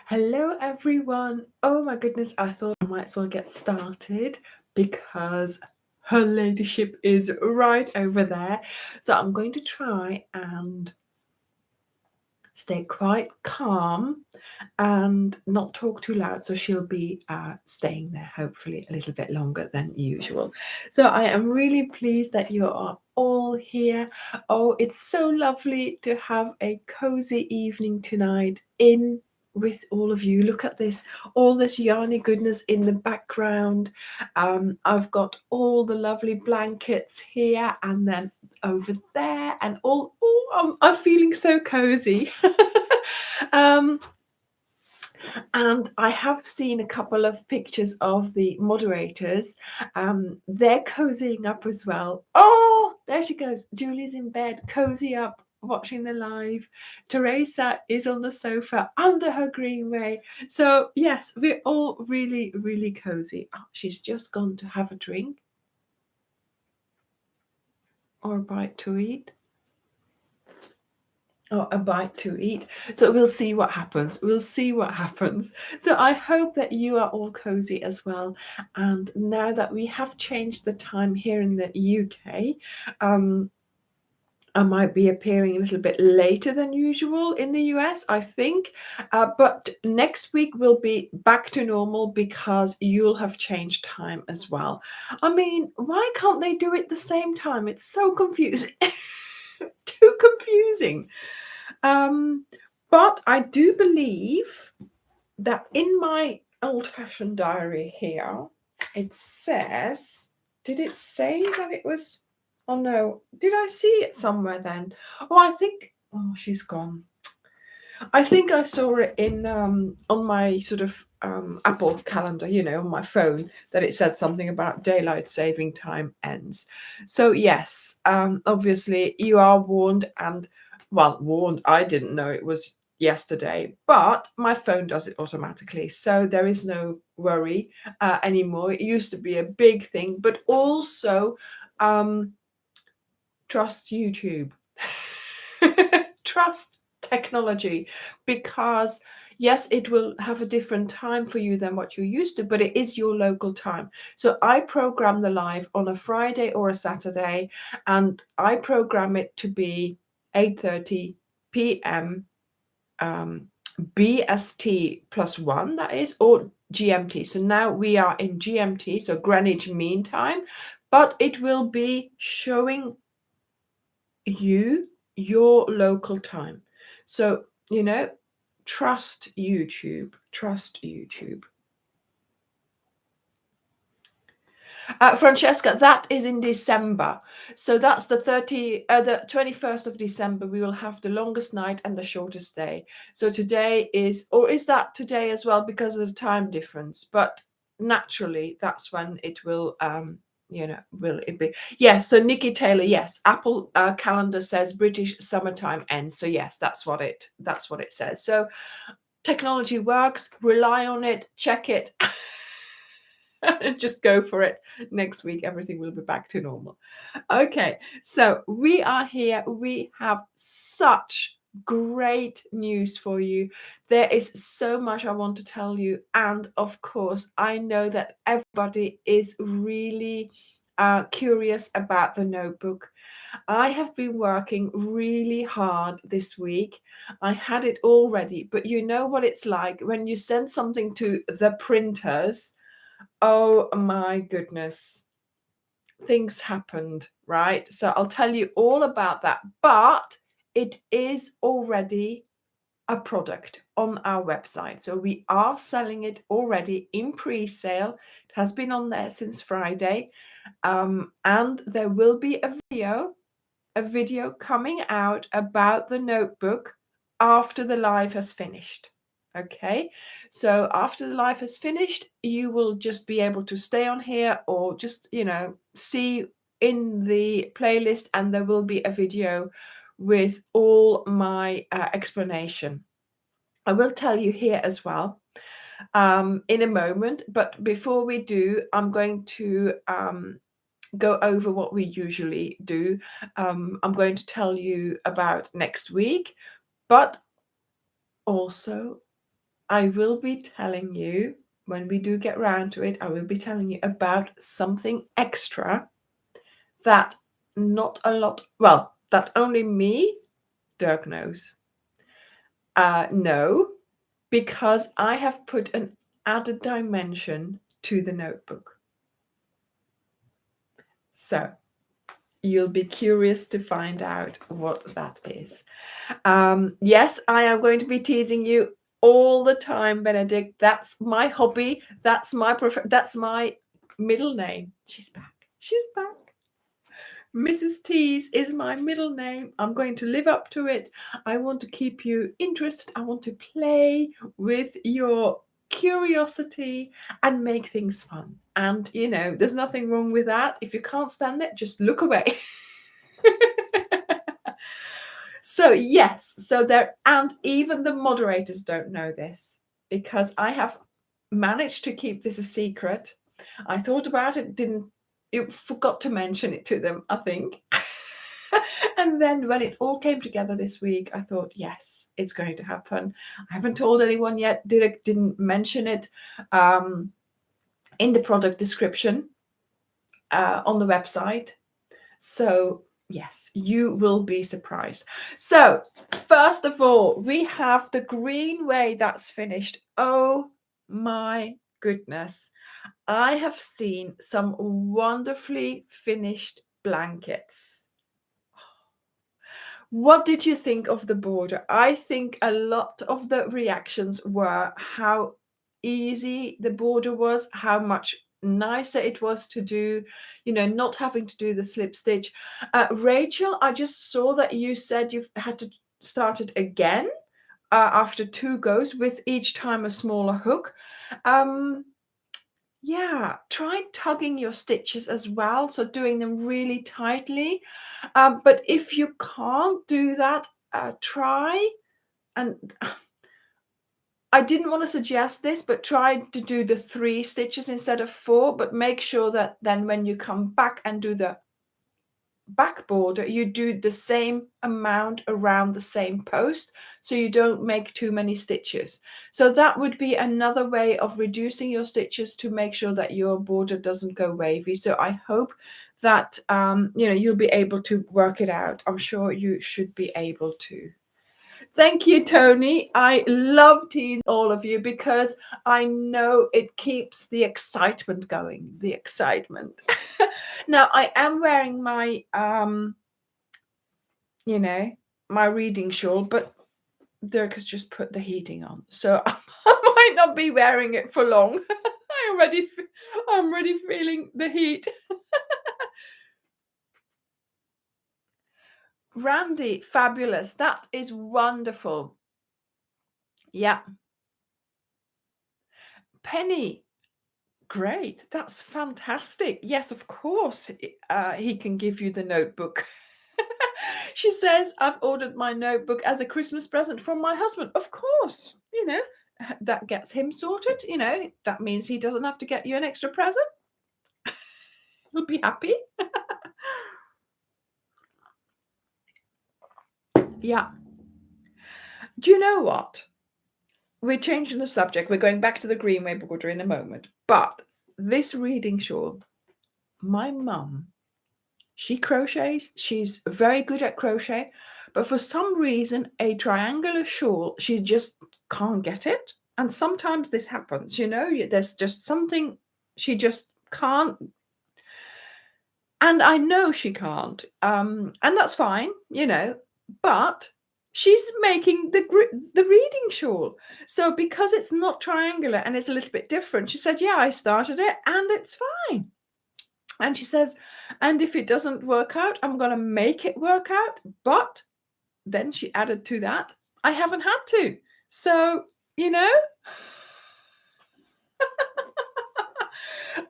Hello, everyone. Oh my goodness, I thought I might as well get started because her ladyship is right over there. So I'm going to try and stay quite calm and not talk too loud. So she'll be staying there hopefully a little bit longer than usual. So I am really pleased that you are all here. Oh, it's so lovely to have a cozy evening tonight in with all of you. Look at this, all this yarny goodness in the background. I've got all the lovely blankets here and then over there and all. Oh, I'm feeling so cozy. um, and I have seen a couple of pictures of the moderators. They're cozying up as well. Oh, there she goes. Julie's in bed, cozy up, watching the live. Teresa is on the sofa under her greenway. So yes, we're all really, really cozy. Oh, she's just gone to have a drink or a bite to eat. Or a bite to eat. So we'll see what happens. We'll see what happens. So I hope that you are all cozy as well. And now that we have changed the time here in the UK, I might be appearing a little bit later than usual in the US, I think. But next week will be back to normal because you'll have changed time as well. I mean, why can't they do it the same time? It's so confusing. Too confusing. But I do believe that in my old-fashioned diary here, it says, did it say that it was, oh no, did I see it somewhere then? Oh, I think, oh, she's gone. I think I saw it in on my sort of Apple calendar, on my phone, that it said something about daylight saving time ends. So yes, obviously you are warned, and well, warned. I didn't know it was yesterday, but my phone does it automatically, so there is no worry anymore. It used to be a big thing, but also trust YouTube. Trust technology, because yes, it will have a different time for you than what you're used to, but it is your local time. So I program the live on a Friday or a Saturday, and I program it to be 8:30 p.m. BST +1, that is, or GMT. So now we are in GMT, so Greenwich Mean Time, but it will be showing you your local time. So, trust YouTube. Trust YouTube. Francesca, that is in December. So that's the 21st of December. We will have the longest night and the shortest day. So today is, or is that today as well because of the time difference? But naturally, that's when it will, will it be? Yes. So Nikki Taylor, yes. Apple calendar says British summertime ends. So yes, that's what it says. So technology works. Rely on it. Check it. Just go for it. Next week, everything will be back to normal. Okay, so we are here. We have such great news for you. There is so much I want to tell you. And of course, I know that everybody is really curious about the notebook. I have been working really hard this week. I had it all ready, but you know what it's like when you send something to the printers. Oh my goodness, things happened, right? So I'll tell you all about that, but it is already a product on our website. So we are selling it already in pre-sale. It has been on there since Friday. And there will be a video coming out about the notebook after the live has finished. Okay, so after the live has finished, you will just be able to stay on here or just, see in the playlist, and there will be a video with all my explanation. I will tell you here as well in a moment, but before we do, I'm going to go over what we usually do. I'm going to tell you about next week, but also I will be telling you, when we do get round to it, I will be telling you about something extra that not a lot, well, that only me, Dirk, knows. No, because I have put an added dimension to the notebook. So you'll be curious to find out what that is. Yes, I am going to be teasing you all the time, Benedict. That's my hobby. That's my middle name. She's back. She's back. Mrs. Tease is my middle name. I'm going to live up to it. I want to keep you interested. I want to play with your curiosity and make things fun. And, you know, there's nothing wrong with that. If you can't stand it, just look away. So, yes, so there, and even the moderators don't know this because I have managed to keep this a secret. I thought about it, forgot to mention it to them, I think. And then when it all came together this week, I thought, yes, it's going to happen. I haven't told anyone yet, didn't mention it in the product description on the website. So yes, you will be surprised. So first of all, we have the greenway that's finished. Oh my goodness. I have seen some wonderfully finished blankets. What did you think of the border? I think a lot of the reactions were how easy the border was, how much nicer it was to do, you know, not having to do the slip stitch. Rachel, I just saw that you said you've had to start it again after 2 goes with each time a smaller hook. Yeah, try tugging your stitches as well, so doing them really tightly. But if you can't do that, try, and I didn't want to suggest this, but try to do the 3 stitches instead of 4, but make sure that then when you come back and do the back border, you do the same amount around the same post, so you don't make too many stitches. So that would be another way of reducing your stitches to make sure that your border doesn't go wavy. So I hope that you know, you'll be able to work it out. I'm sure you should be able to. Thank you, Tony. I love teasing all of you because I know it keeps the excitement going. The excitement. Now, I am wearing my, you know, my reading shawl, but Dirk has just put the heating on, so I might not be wearing it for long. I'm already feeling the heat. Randy, fabulous. That is wonderful. Yeah. Penny, great. That's fantastic. Yes, of course, he can give you the notebook. She says, I've ordered my notebook as a Christmas present from my husband. Of course, you know, that gets him sorted. You know, that means he doesn't have to get you an extra present. He'll be happy. Yeah. Do you know what? We're changing the subject. We're going back to the greenway border in a moment. But this reading shawl, my mum, she crochets. She's very good at crochet. But for some reason, a triangular shawl, she just can't get it. And sometimes this happens, you know, there's just something she just can't. And I know she can't. And that's fine, you know, but she's making the reading shawl. So because it's not triangular and it's a little bit different, she said, yeah, I started it and it's fine. And she says, and if it doesn't work out, I'm going to make it work out. But then she added to that, I haven't had to. So, you know,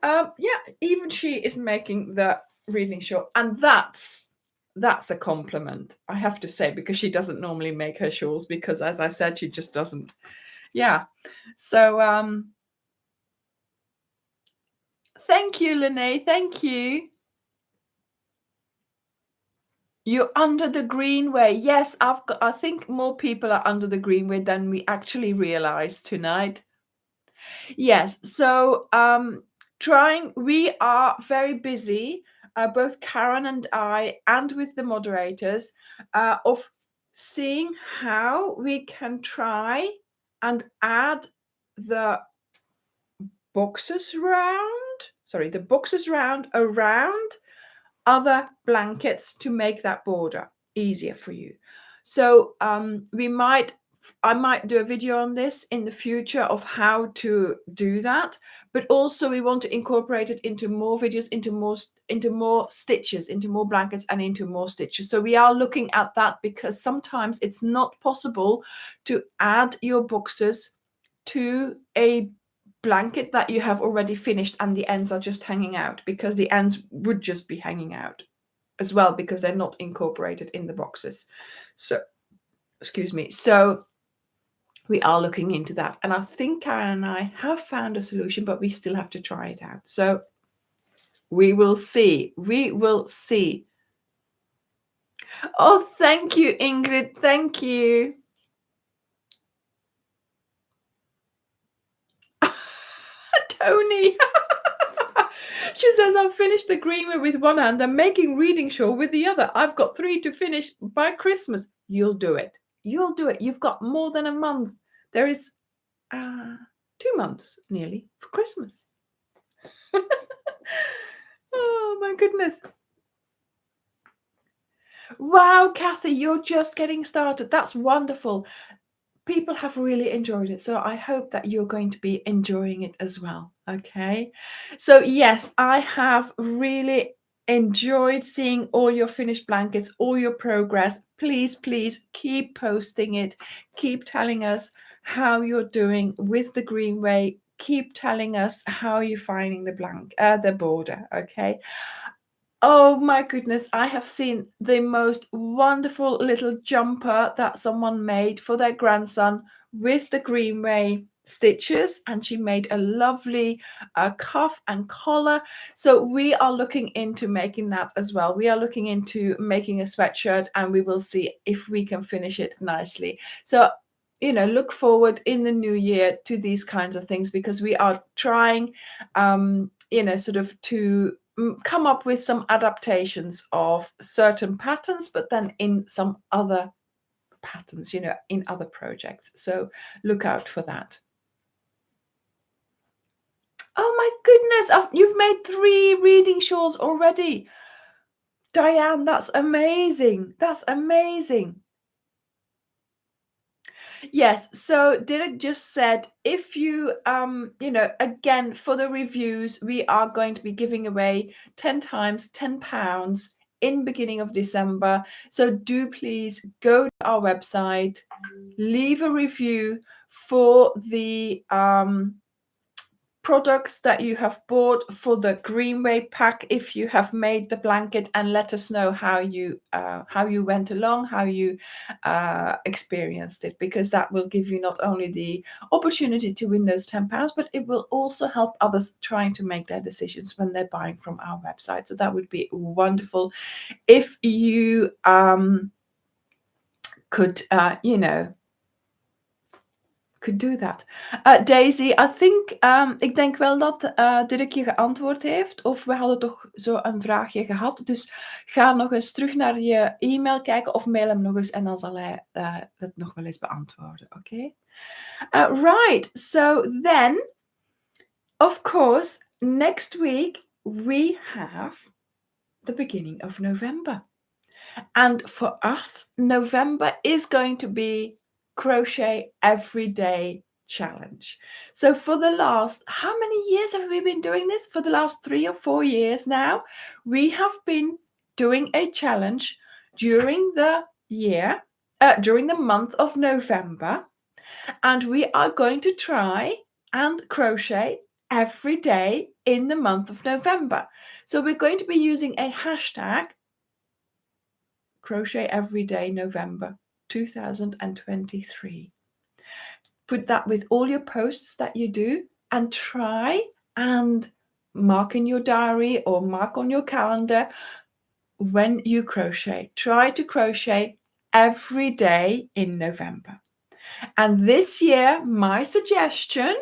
yeah, even she is making the reading shawl. And that's a compliment, I have to say, because she doesn't normally make her shawls because, as I said, she just doesn't. Yeah. So, thank you, Lene. Thank you. You're under the Greenway. Yes, I think more people are under the Greenway than we actually realize tonight. Yes, so we are very busy, both Karen and I, and with the moderators, of seeing how we can try and add the boxes round around other blankets to make that border easier for you. So I might do a video on this in the future of how to do that, but also we want to incorporate it into more videos, into more stitches, into more blankets, and into more stitches. So we are looking at that because sometimes it's not possible to add your boxes to a blanket that you have already finished and the ends are just hanging out, because the ends would just be hanging out as well because they're not incorporated in the boxes. So, excuse me. So we are looking into that. And I think Karen and I have found a solution, but we still have to try it out. So we will see. We will see. Oh, thank you, Ingrid. Thank you. Tony. She says, I've finished the Greenway with one hand. I'm making reading shawl with the other. I've got 3 to finish by Christmas. You'll do it. You'll do it. You've got more than a month. There is 2 months nearly for Christmas. Oh, my goodness. Wow, Kathy, you're just getting started. That's wonderful. People have really enjoyed it. So I hope that you're going to be enjoying it as well. Okay. So yes, I have really enjoyed seeing all your finished blankets, all your progress. Please, please keep posting it. Keep telling us how you're doing with the Greenway. Keep telling us how you're finding the border. Okay. Oh my goodness, I have seen the most wonderful little jumper that someone made for their grandson with the Greenway stitches, and she made a lovely cuff and collar. So we are looking into making that as well. We are looking into making a sweatshirt, and we will see if we can finish it nicely. So, look forward in the new year to these kinds of things, because we are trying, sort of to come up with some adaptations of certain patterns, but then in some other patterns, in other projects. So look out for that. Oh my goodness, you've made 3 reading shawls already. Diane, that's amazing. That's amazing. Yes, so Dirk just said, if you, again, for the reviews, we are going to be giving away 10 times £10 in beginning of December. So do please go to our website, leave a review for the products that you have bought for the Greenway pack if you have made the blanket, and let us know how you went along, how you experienced it, because that will give you not only the opportunity to win those £10, but it will also help others trying to make their decisions when they're buying from our website. So that would be wonderful if you could could do that. Daisy, I think, ik denk wel dat Dirk je geantwoord heeft, of we hadden toch zo een vraagje gehad. Dus ga nog eens terug naar je e-mail kijken of mail hem nog eens en dan zal hij het nog wel eens beantwoorden. Oké? Right, so then, of course, next week we have the beginning of November. And for us, November is going to be Crochet Everyday Challenge. So for the last, how many years have we been doing this? For the last 3 or 4 years now, we have been doing a challenge during the year, during the month of November. And we are going to try and crochet every day in the month of November. So we're going to be using a hashtag Crochet Everyday November 2023. Put that with all your posts that you do, and try and mark in your diary or mark on your calendar when you crochet, try to crochet every day in November. And this year, my suggestion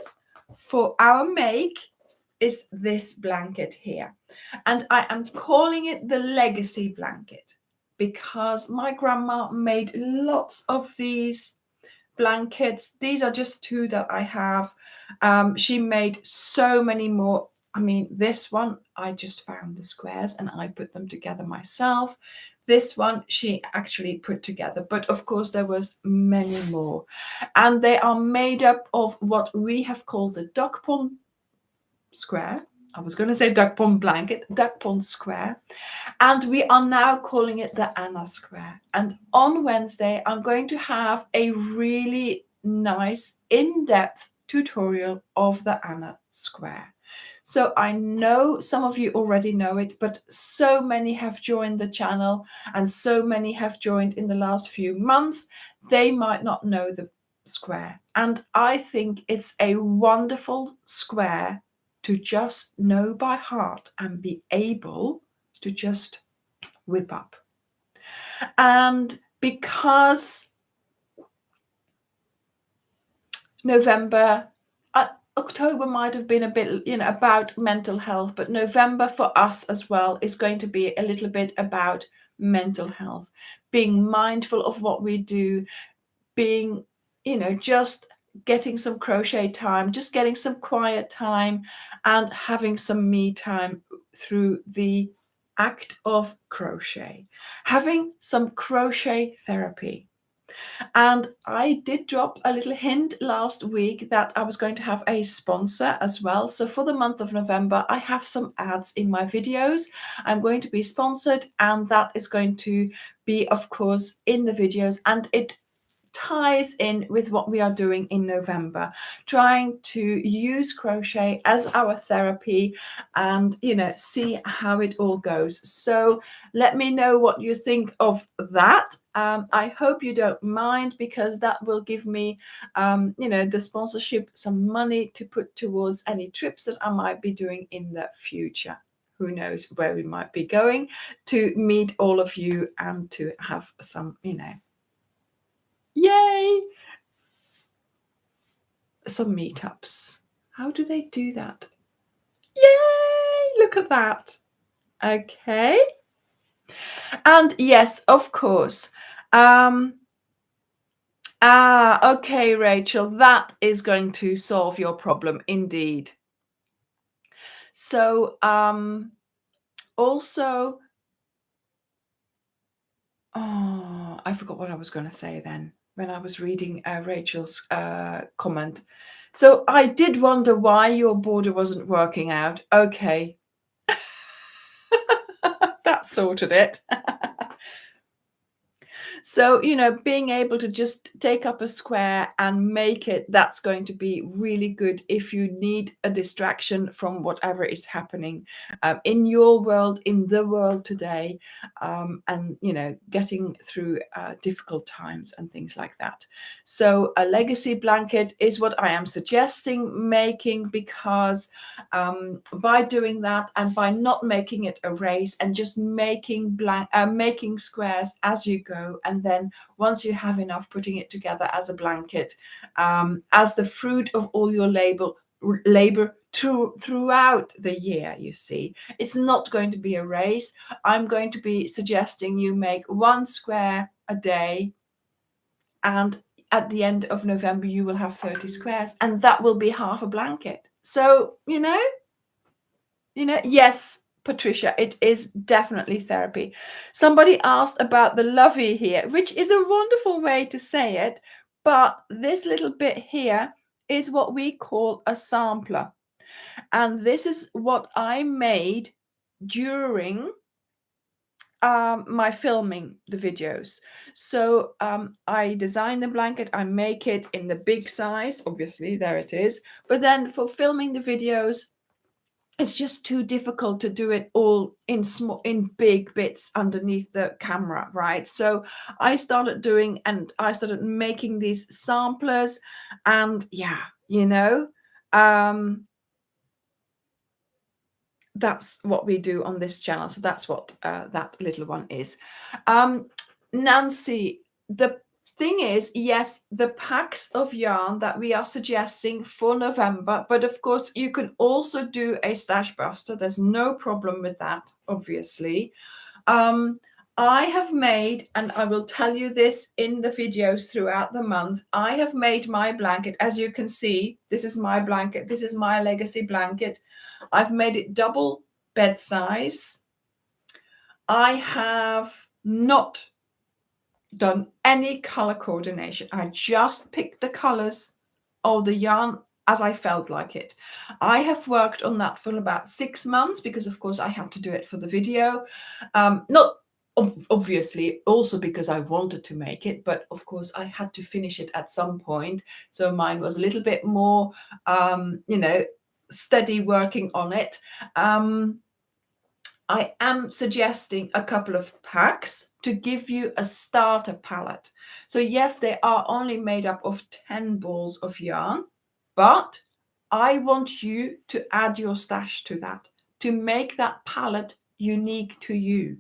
for our make is this blanket here. And I am calling it the legacy blanket because my grandma made lots of these blankets. These are just two that I have. She made so many more. I mean, this one, I just found the squares and I put them together myself. This one, she actually put together. But of course, there was many more. And they are made up of what we have called the duck pond square. I was going to say duck pond blanket, duck pond square. And we are now calling it the Anna square. And on Wednesday, I'm going to have a really nice in-depth tutorial of the Anna square. So I know some of you already know it, but so many have joined the channel and so many have joined in the last few months. They might not know the square. And I think it's a wonderful square to just know by heart and be able to just whip up. And because November, October might have been a bit, about mental health, but November for us as well is going to be a little bit about mental health, being mindful of what we do, being, just getting some crochet time, just getting some quiet time and having some me time through the act of crochet, having some crochet therapy. And I did drop a little hint last week that I was going to have a sponsor as well. So for the month of November, I have some ads in my videos. I'm going to be sponsored, and that is going to be, of course, in the videos. And it ties in with what we are doing in November, trying to use crochet as our therapy and, see how it all goes. So let me know what you think of that. I hope you don't mind, because that will give me, the sponsorship, some money to put towards any trips that I might be doing in the future. Who knows where we might be going to meet all of you and to have some, yay! Some meetups. How do they do that? Yay! Look at that. Okay. And yes, of course. Okay, Rachel, that is going to solve your problem indeed. So, also, I forgot what I was going to say then when I was reading Rachel's comment. So I did wonder why your border wasn't working out. Okay. That sorted it. So, being able to just take up a square and make it, that's going to be really good if you need a distraction from whatever is happening in your world, in the world today, and, getting through difficult times and things like that. So a legacy blanket is what I am suggesting making, because by doing that and by not making it a race and just making squares as you go, and then once you have enough, putting it together as a blanket, as the fruit of all your labor throughout the year. You see, it's not going to be a race. I'm going to be suggesting you make one square a day, and at the end of November you will have 30 squares, and that will be half a blanket. So yes, Patricia, it is definitely therapy. Somebody asked about the lovey here, which is a wonderful way to say it, but this little bit here is what we call a sampler. And this is what I made during my filming the videos. So I design the blanket, I make it in the big size, obviously, there it is. But then for filming the videos, it's just too difficult to do it all in big bits underneath the camera, right? So I started making these samplers, and that's what we do on this channel. So that's what that little one is. Nancy, the thing is, yes, the packs of yarn that we are suggesting for November, but of course you can also do a stash buster. There's no problem with that, obviously. I have made, and I will tell you this in the videos throughout the month, I have made my blanket. As you can see, this is my blanket. This is my legacy blanket. I've made it double bed size. I have not done any color coordination. I just picked the colors of the yarn as I felt like it. I have worked on that for about 6 months because, of course, I had to do it for the video. Not obviously also because I wanted to make it, but of course I had to finish it at some point. So mine was a little bit more, steady working on it. I am suggesting a couple of packs to give you a starter palette. So yes, they are only made up of 10 balls of yarn, but I want you to add your stash to that, to make that palette unique to you.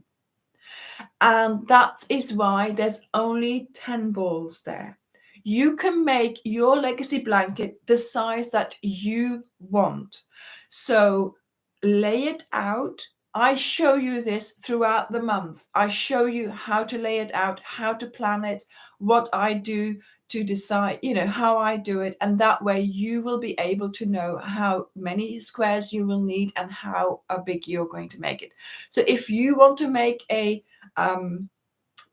And that is why there's only 10 balls there. You can make your legacy blanket the size that you want. So lay it out. I show you this throughout the month. I show you how to lay it out, how to plan it, what I do to decide, how I do it. And that way you will be able to know how many squares you will need and how big you're going to make it. So if you want to make a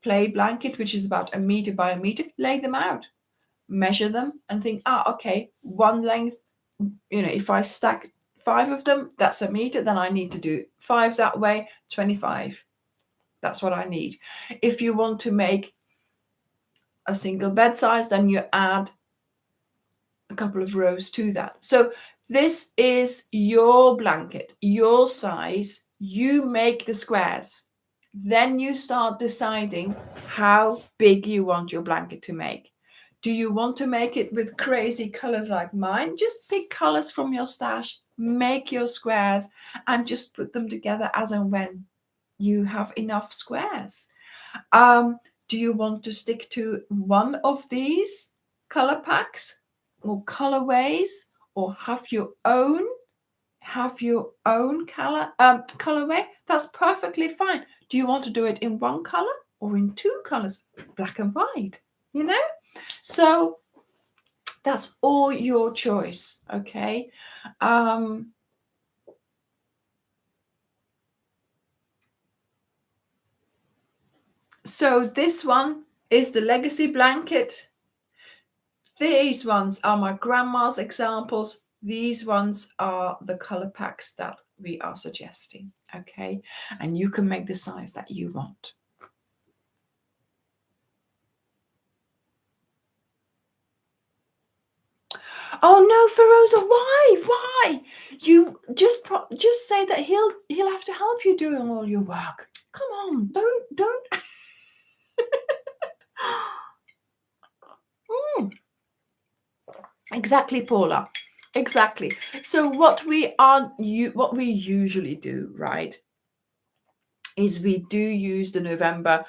play blanket, which is about 1 meter by 1 meter, lay them out, measure them and think, okay, one length, if I stack 5 of them, that's 1 meter, then I need to do 5 that way, 25. That's what I need. If you want to make a single bed size, then you add a couple of rows to that. So this is your blanket, your size. You make the squares. Then you start deciding how big you want your blanket to make. Do you want to make it with crazy colors like mine? Just pick colors from your stash, make your squares, and just put them together as and when you have enough squares. Do you want to stick to one of these color packs or colorways, or have your own colorway? That's perfectly fine. Do you want to do it in one color or in 2 colors, black and white? So that's all your choice. Okay. So this one is the legacy blanket. These ones are my grandma's examples. These ones are the color packs that we are suggesting. Okay. And you can make the size that you want. Oh no, Feroza, why? You just say that he'll have to help you doing all your work. Come on, don't. Exactly, Paula. Exactly. So what we usually do, right, is we do use the November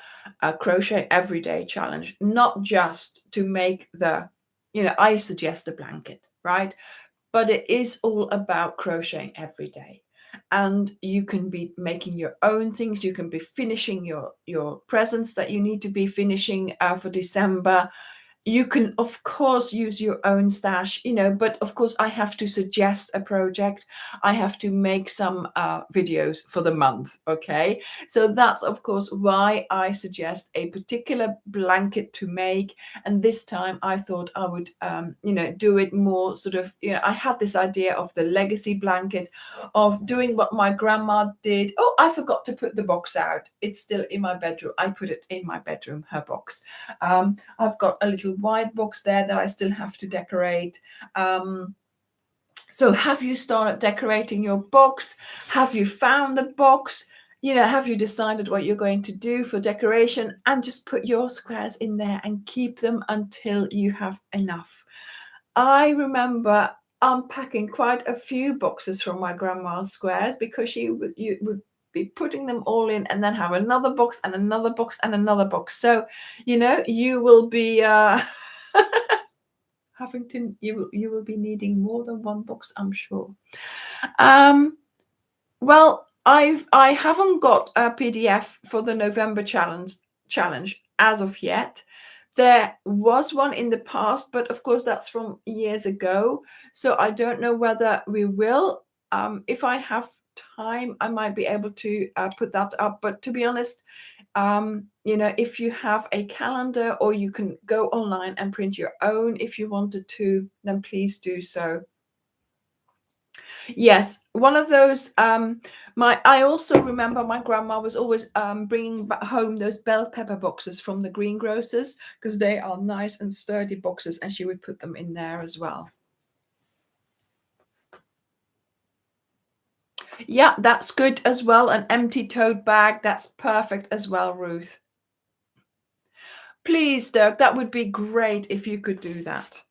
crochet everyday challenge, not just to make I suggest a blanket, right? But it is all about crocheting every day. And you can be making your own things. You can be finishing your presents that you need to be finishing for December. You can, of course, use your own stash, but of course I have to suggest a project. I have to make some videos for the month. Okay. So that's, of course, why I suggest a particular blanket to make. And this time I thought I would, do it more sort of, I had this idea of the legacy blanket, of doing what my grandma did. Oh, I forgot to put the box out. It's still in my bedroom. I put it in my bedroom, her box. I've got a little white box there that I still have to decorate. So have you started decorating your box? Have you found the box? Have you decided what you're going to do for decoration? And just put your squares in there and keep them until you have enough. I remember unpacking quite a few boxes from my grandma's squares because you would be putting them all in and then have another box and another box and another box. So, you will be having to you will be needing more than one box, I'm sure. Well, I haven't got a PDF for the November challenge as of yet. There was one in the past, but of course that's from years ago. So I don't know whether we will. If I have time, I might be able to put that up. But to be honest, if you have a calendar or you can go online and print your own if you wanted to, then please do so. Yes, one of those. I also remember my grandma was always bringing back home those bell pepper boxes from the greengrocers because they are nice and sturdy boxes, and she would put them in there as well. Yeah, that's good as well. An empty tote bag, that's perfect as well, Ruth. Please, Dirk, that would be great if you could do that.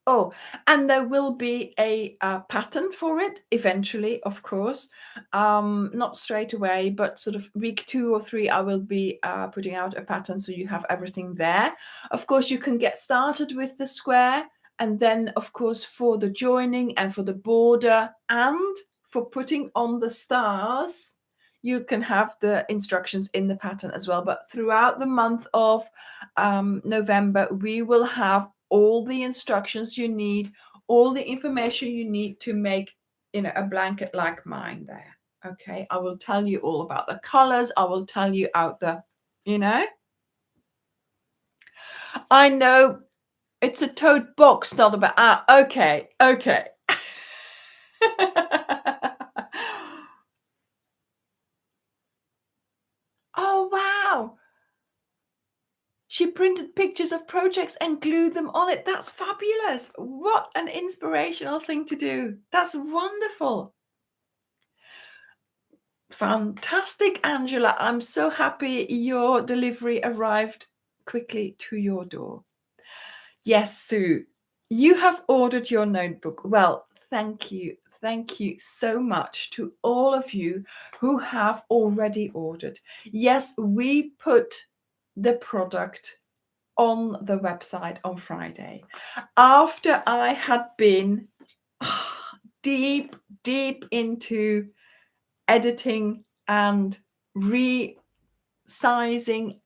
Oh, and there will be a pattern for it eventually, of course. Not straight away, but sort of week 2 or 3, I will be putting out a pattern so you have everything there. Of course, you can get started with the square, and then, of course, for the joining and for the border and for putting on the stars, you can have the instructions in the pattern as well. But throughout the month of November, we will have all the instructions you need, all the information you need to make, a blanket like mine there. Okay, I will tell you all about the colors. I will tell you out the, I know it's a tote box, not about, okay. Oh, wow. She printed pictures of projects and glued them on it. That's fabulous. What an inspirational thing to do. That's wonderful. Fantastic, Angela. I'm so happy your delivery arrived quickly to your door. Yes, Sue, you have ordered your notebook. Well, thank you. Thank you so much to all of you who have already ordered. Yes, we put the product on the website on Friday after I had been deep into editing and resizing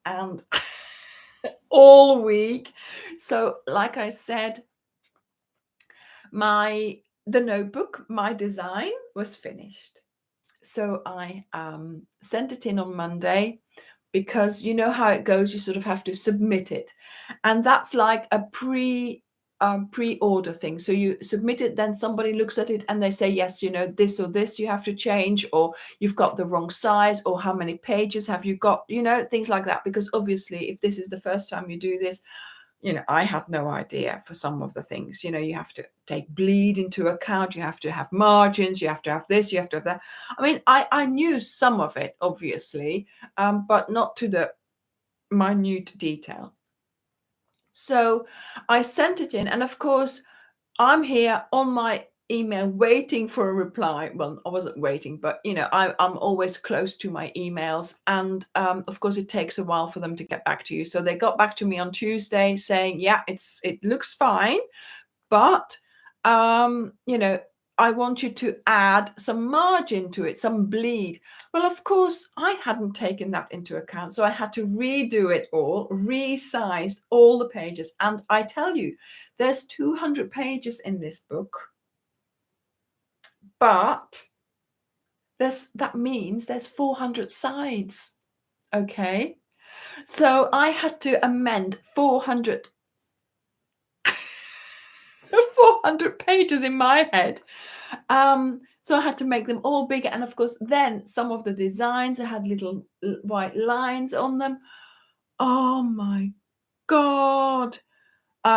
and all week. So like I said, the notebook, my design was finished. So I sent it in on Monday because you know how it goes. You sort of have to submit it. And that's like a pre-order thing. So you submit it, then somebody looks at it and they say, yes, this or this you have to change, or you've got the wrong size, or how many pages have you got, things like that. Because obviously, if this is the first time you do this, I had no idea for some of the things. You have to take bleed into account. You have to have margins. You have to have this. You have to have that. I mean, I knew some of it, obviously, but not to the minute detail. So I sent it in. And of course, I'm here on my email waiting for a reply. Well, I wasn't waiting, but I'm always close to my emails, and of course it takes a while for them to get back to you. So they got back to me on Tuesday saying, yeah, it looks fine, but I want you to add some margin to it, some bleed. Well, of course, I hadn't taken that into account. So I had to redo it all, resize all the pages. And I tell you, there's 200 pages in this book. But that means there's 400 sides. Okay. So I had to amend 400 pages in my head. So I had to make them all bigger. And of course, then some of the designs had little white lines on them. Oh my God.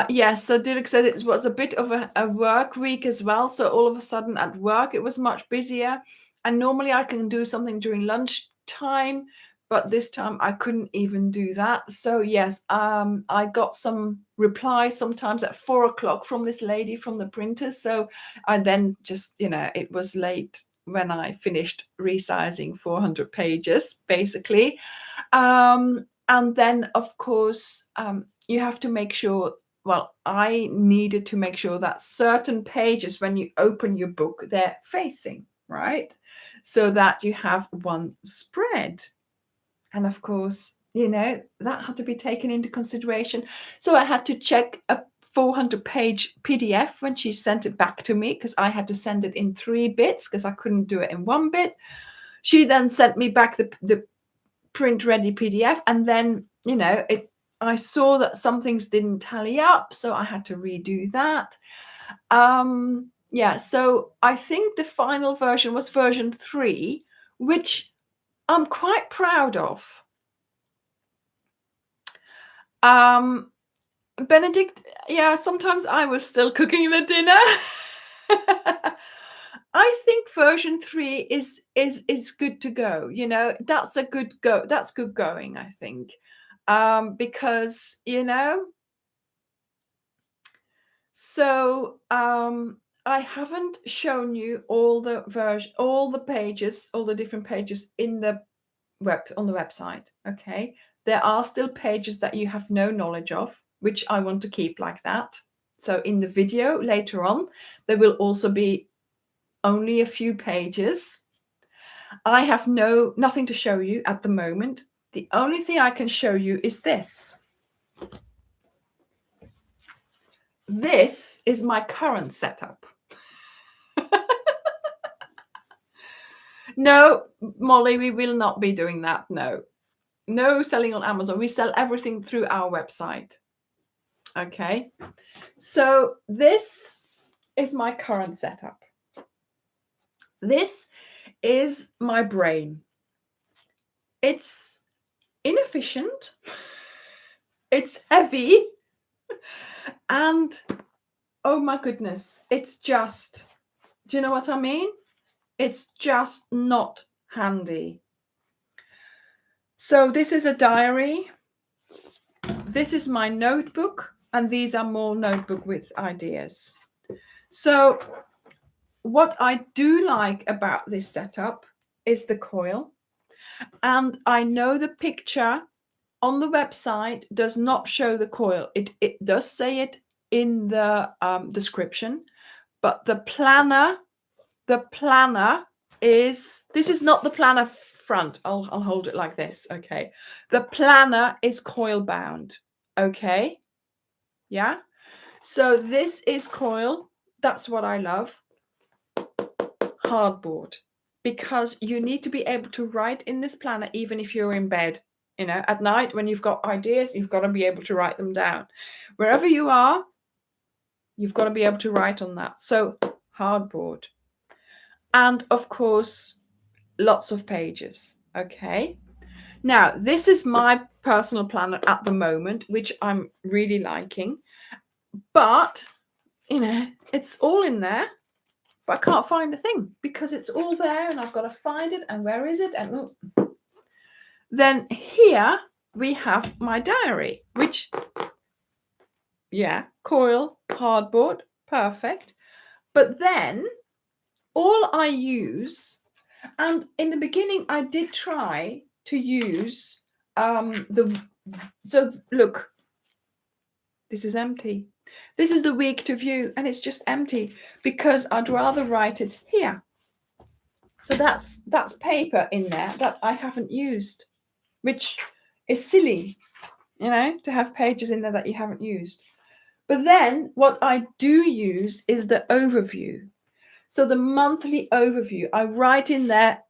Yes, so Dirk said it was a bit of a work week as well. So all of a sudden at work, it was much busier. And normally I can do something during lunchtime, but this time I couldn't even do that. So yes, I got some replies sometimes at 4 o'clock from this lady from the printer. So I then just, it was late when I finished resizing 400 pages, basically. And then, of course, you have to make sure, well, I needed to make sure that certain pages, when you open your book, they're facing, right? So that you have one spread. And of course, that had to be taken into consideration. So I had to check a 400-page PDF when she sent it back to me, because I had to send it in 3 bits because I couldn't do it in 1 bit. She then sent me back the print ready PDF, and then I saw that some things didn't tally up, so I had to redo that. So I think the final version was version 3, which I'm quite proud of. Benedict, sometimes I was still cooking the dinner. I think version 3 is good to go. That's a good go. That's good going, I think. Because so I haven't shown you all the pages, all the different pages on the website. Okay, there are still pages that you have no knowledge of, which I want to keep like that. So in the video later on, there will also be only a few pages. I have nothing to show you at the moment. The only thing I can show you is this. This is my current setup. No, Molly, we will not be doing that. No selling on Amazon. We sell everything through our website. Okay, so this is my current setup. This is my brain. It's inefficient. It's heavy. And oh my goodness, it's just, do you know what I mean? It's just not handy. So this is a diary. This is my notebook, and these are more notebook with ideas. So what I do like about this setup is the coil. And I know the picture on the website does not show the coil. It does say it in the description, but the planner is, this is not the planner front. I'll hold it like this. Okay, the planner is coil bound. Okay, yeah, so this is coil. That's what I love. Hardboard, because you need to be able to write in this planner even if you're in bed. At night when you've got ideas, you've got to be able to write them down. Wherever you are, you've got to be able to write on that. So hardboard. And of course, lots of pages. Okay. Now, this is my personal planner at the moment, which I'm really liking. But, it's all in there. But I can't find a thing because it's all there and I've got to find it. And where is it? And then here we have my diary, which, coil, hardboard, perfect. But then all I use, and in the beginning I did try to use so look, this is empty. This is the week to view, and it's just empty because I'd rather write it here. So that's paper in there that I haven't used, which is silly, to have pages in there that you haven't used. But then what I do use is the overview. So the monthly overview, I write in there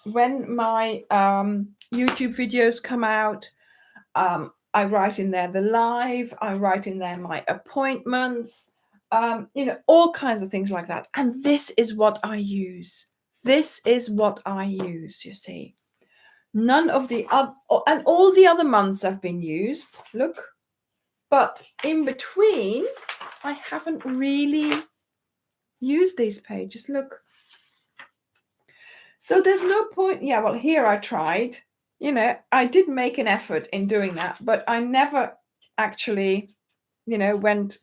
when my YouTube videos come out. I write in there the live, I write in there my appointments, all kinds of things like that. And this is what I use. This is what I use, you see. None of the other, and all the other months have been used, look. But in between, I haven't really used these pages, look. So there's no point. Yeah, well, here I tried. I did make an effort in doing that, but I never actually, went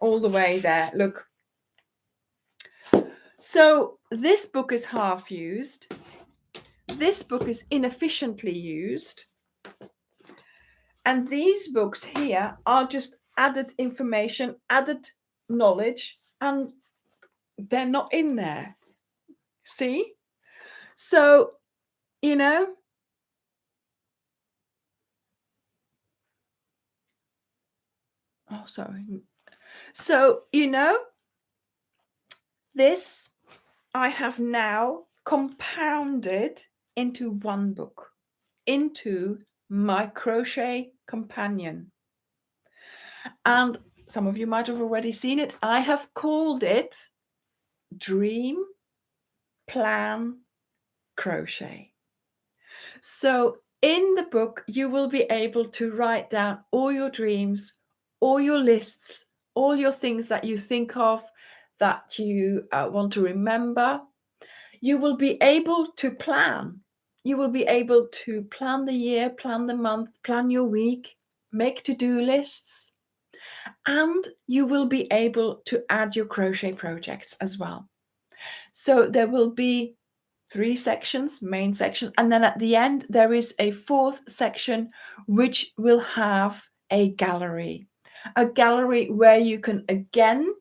all the way there. Look. So this book is half used. This book is inefficiently used. And these books here are just added information, added knowledge, and they're not in there. See? So, oh, sorry. So, this I have now compounded into one book, into my crochet companion. And some of you might have already seen it. I have called it Dream Plan Crochet. So in the book, you will be able to write down all your dreams, all your lists, all your things that you think of, that you want to remember. You will be able to plan. You will be able to plan the year, plan the month, plan your week, make to-do lists, and you will be able to add your crochet projects as well. So there will be 3 sections, main sections, and then at the end there is a 4th section which will have a gallery where you can again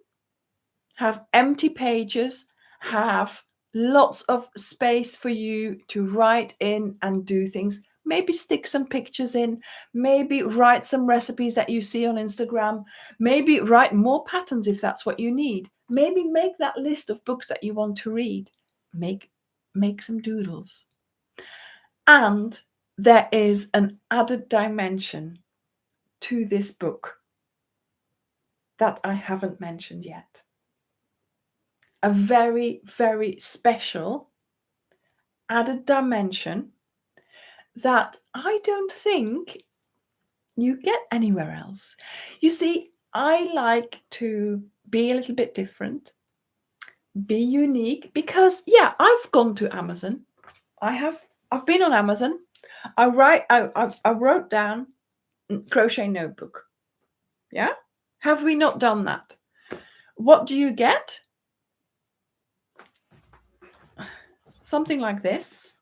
have empty pages, have lots of space for you to write in and do things. Maybe stick some pictures in, maybe write some recipes that you see on Instagram, maybe write more patterns if that's what you need. Maybe make that list of books that you want to read. Make some doodles. And there is an added dimension to this book that I haven't mentioned yet. A very, very special added dimension that I don't think you get anywhere else. You see, I like to be a little bit different, be unique, because I've gone to Amazon. I've been on Amazon. I wrote down crochet notebook. Yeah? Have we not done that? What do you get? Something like this,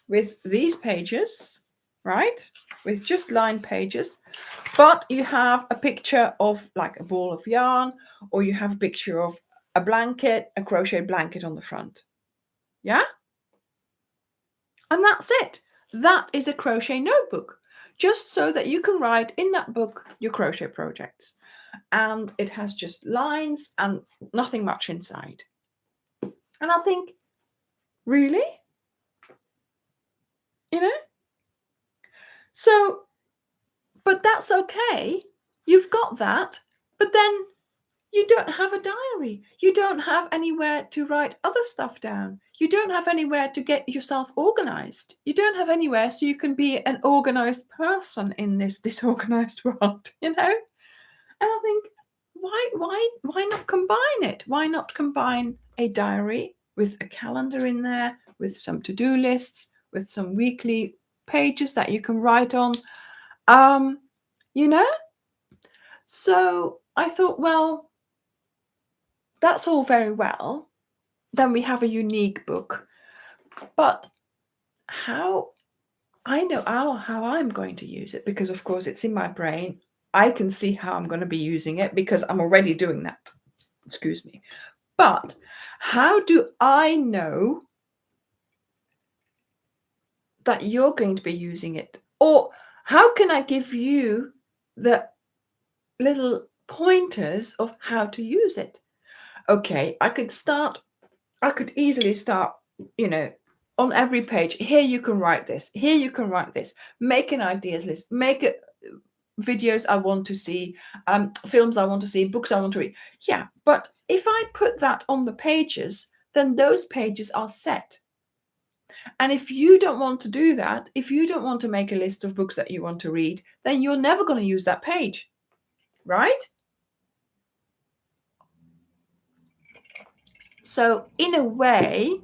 with these pages, right? With just lined pages, but you have a picture of like a ball of yarn, or you have a picture of a blanket, a crochet blanket on the front. Yeah? And that's it. That is a crochet notebook, just so that you can write in that book your crochet projects. And it has just lines and nothing much inside. And I think, really? So, but that's okay. You've got that. But then you don't have a diary. You don't have anywhere to write other stuff down. You don't have anywhere to get yourself organized. You don't have anywhere so you can be an organized person in this disorganized world, And I think, why not combine it? Why not combine a diary with a calendar in there, with some to-do lists, with some weekly pages that you can write on? So I thought, well, that's all very well. Then we have a unique book. But how I'm going to use it, because of course it's in my brain. I can see how I'm going to be using it because I'm already doing that. Excuse me. But how do I know that you're going to be using it? Or how can I give you the little pointers of how to use it? Okay, I could easily start, on every page. Here you can write this. Here you can write this. Make an ideas list. Make it videos I want to see, films I want to see, books I want to read. Yeah, but if I put that on the pages, then those pages are set. And if you don't want to do that, if you don't want to make a list of books that you want to read, then you're never going to use that page, right? So in a way,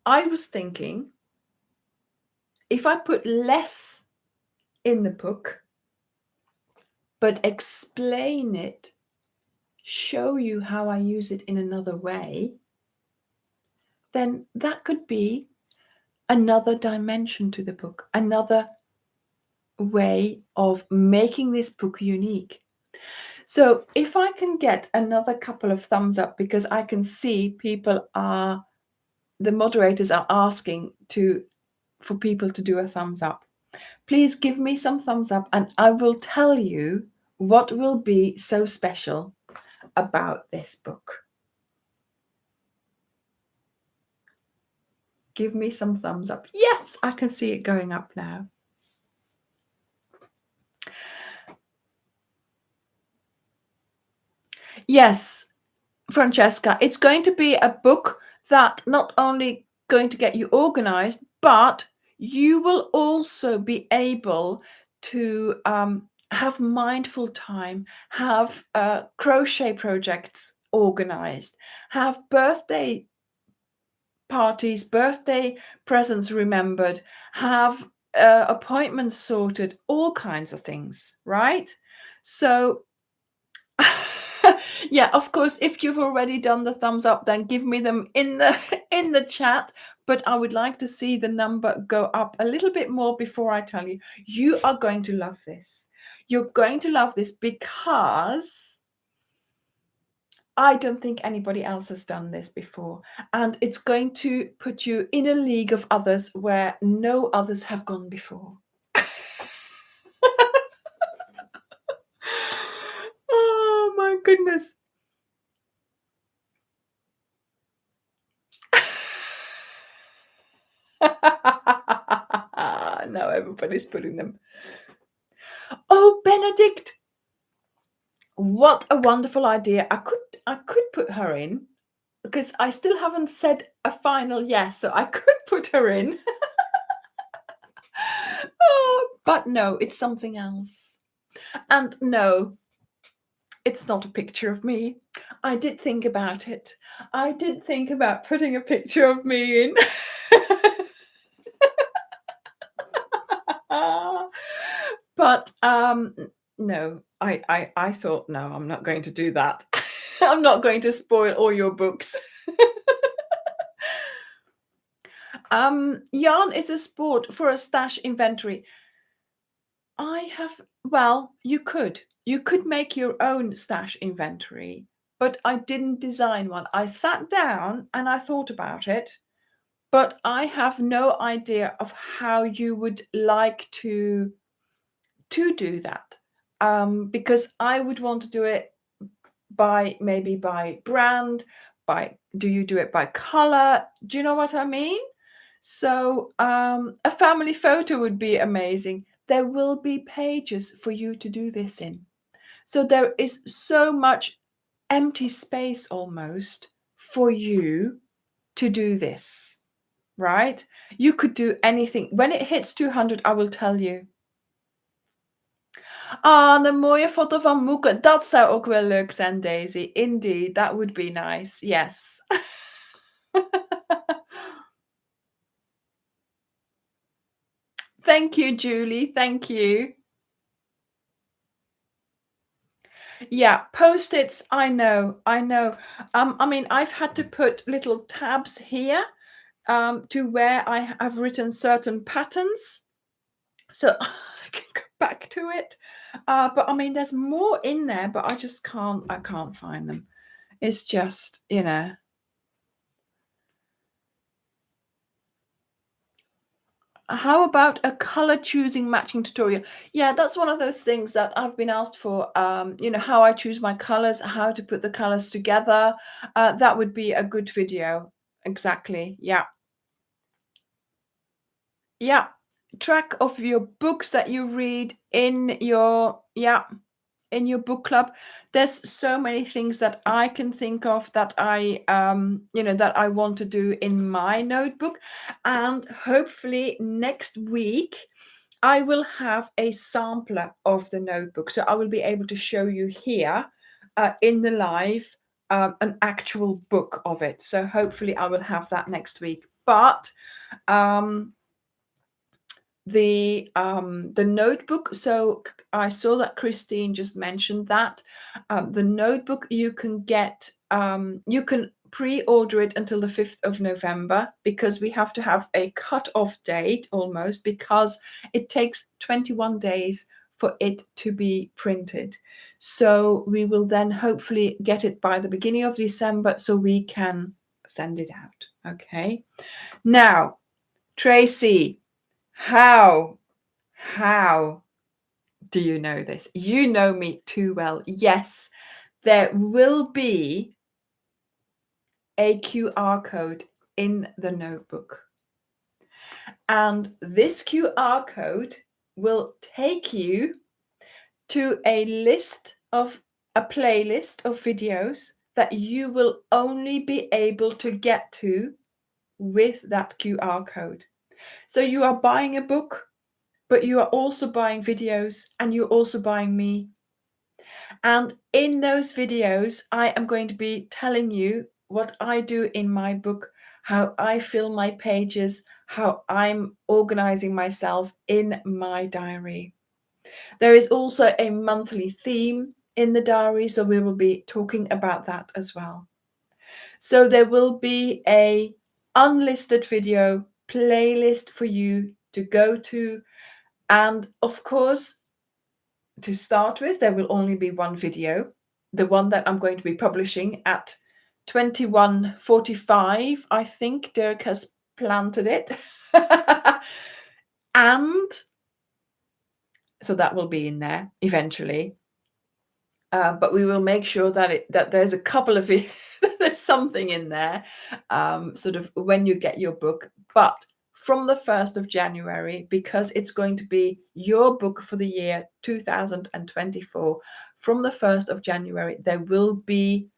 I was thinking, if I put less in the book, but explain it, show you how I use it in another way, then that could be another dimension to the book, another way of making this book unique. So if I can get another couple of thumbs up, because I can see the moderators are asking for people to do a thumbs up. Please give me some thumbs up and I will tell you what will be so special about this book. Give me some thumbs up. Yes, I can see it going up now. Yes, Francesca, it's going to be a book that not only going to get you organized, but you will also be able to have mindful time, have crochet projects organized, have birthday parties, birthday presents remembered, have appointments sorted, all kinds of things, right? So yeah, of course, if you've already done the thumbs up, then give me them in the in the chat. But I would like to see the number go up a little bit more before I tell you. You are going to love this. You're going to love this because I don't think anybody else has done this before. And it's going to put you in a league of others where no others have gone before. Oh my goodness. Now everybody's putting them. Oh, Benedict! What a wonderful idea. I could put her in because I still haven't said a final yes, so I could put her in. Oh, but no, it's something else. And no, it's not a picture of me. I did think about it. I did think about putting a picture of me in. But no, I thought, no, I'm not going to do that. I'm not going to spoil all your books. Yarn is a sport for a stash inventory. Well, you could make your own stash inventory, but I didn't design one. I sat down and I thought about it, but I have no idea of how you would like to do that. Because I would want to do it maybe by brand, do you do it by color? Do you know what I mean? So a family photo would be amazing. There will be pages for you to do this in. So there is so much empty space almost for you to do this, right? You could do anything. When it hits 200, I will tell you. Een mooie foto van Moeke. Dat zou ook wel leuk zijn, Daisy. Indeed, that would be nice. Yes. Thank you, Julie. Thank you. Yeah, post-its, I know. I mean, I've had to put little tabs here to where I have written certain patterns. So I can go back to it. But I mean, there's more in there, but I can't find them. It's just, How about a color choosing matching tutorial? Yeah, that's one of those things that I've been asked for, how I choose my colors, how to put the colors together. That would be a good video. Exactly. Yeah. Yeah. Track of your books that you read in your book club. There's so many things that I can think of that I want to do in my notebook. And hopefully next week I will have a sampler of the notebook. So I will be able to show you here in the live an actual book of it. So hopefully I will have that next week. But the notebook. So I saw that Christine just mentioned that the notebook you can get, you can pre-order it until the 5th of November, because we have to have a cut-off date almost, because it takes 21 days for it to be printed. So we will then hopefully get it by the beginning of December so we can send it out. Okay. Now, Tracy, how do you know this? You know me too well. Yes, there will be a QR code in the notebook. And this QR code will take you to a playlist of videos that you will only be able to get to with that QR code. So you are buying a book, but you are also buying videos, and you're also buying me. And in those videos, I am going to be telling you what I do in my book, how I fill my pages, how I'm organizing myself in my diary. There is also a monthly theme in the diary, so we will be talking about that as well. So there will be a unlisted video playlist for you to go to. And of course, to start with, there will only be one video, the one that I'm going to be publishing at 21:45. I think Dirk has planted it. And so that will be in there eventually. But we will make sure that there's a couple of there's something in there, sort of when you get your book. But from the 1st of January, because it's going to be your book for the year 2024, from the 1st of January, there will be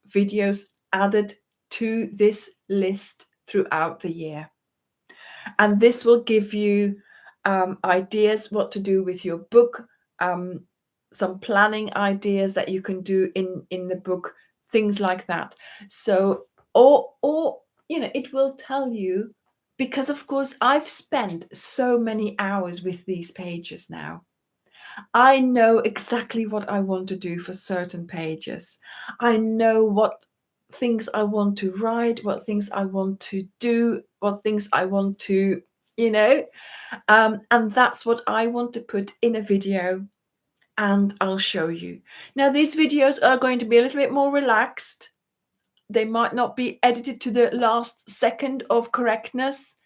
videos added to this list throughout the year. And this will give you ideas what to do with your book, some planning ideas that you can do in the book, things like that. So, or it will tell you, because of course I've spent so many hours with these pages now. I know exactly what I want to do for certain pages. I know what things I want to write, what things I want to do, what things I want to, and that's what I want to put in a video, and I'll show you. Now, these videos are going to be a little bit more relaxed. They might not be edited to the last second of correctness.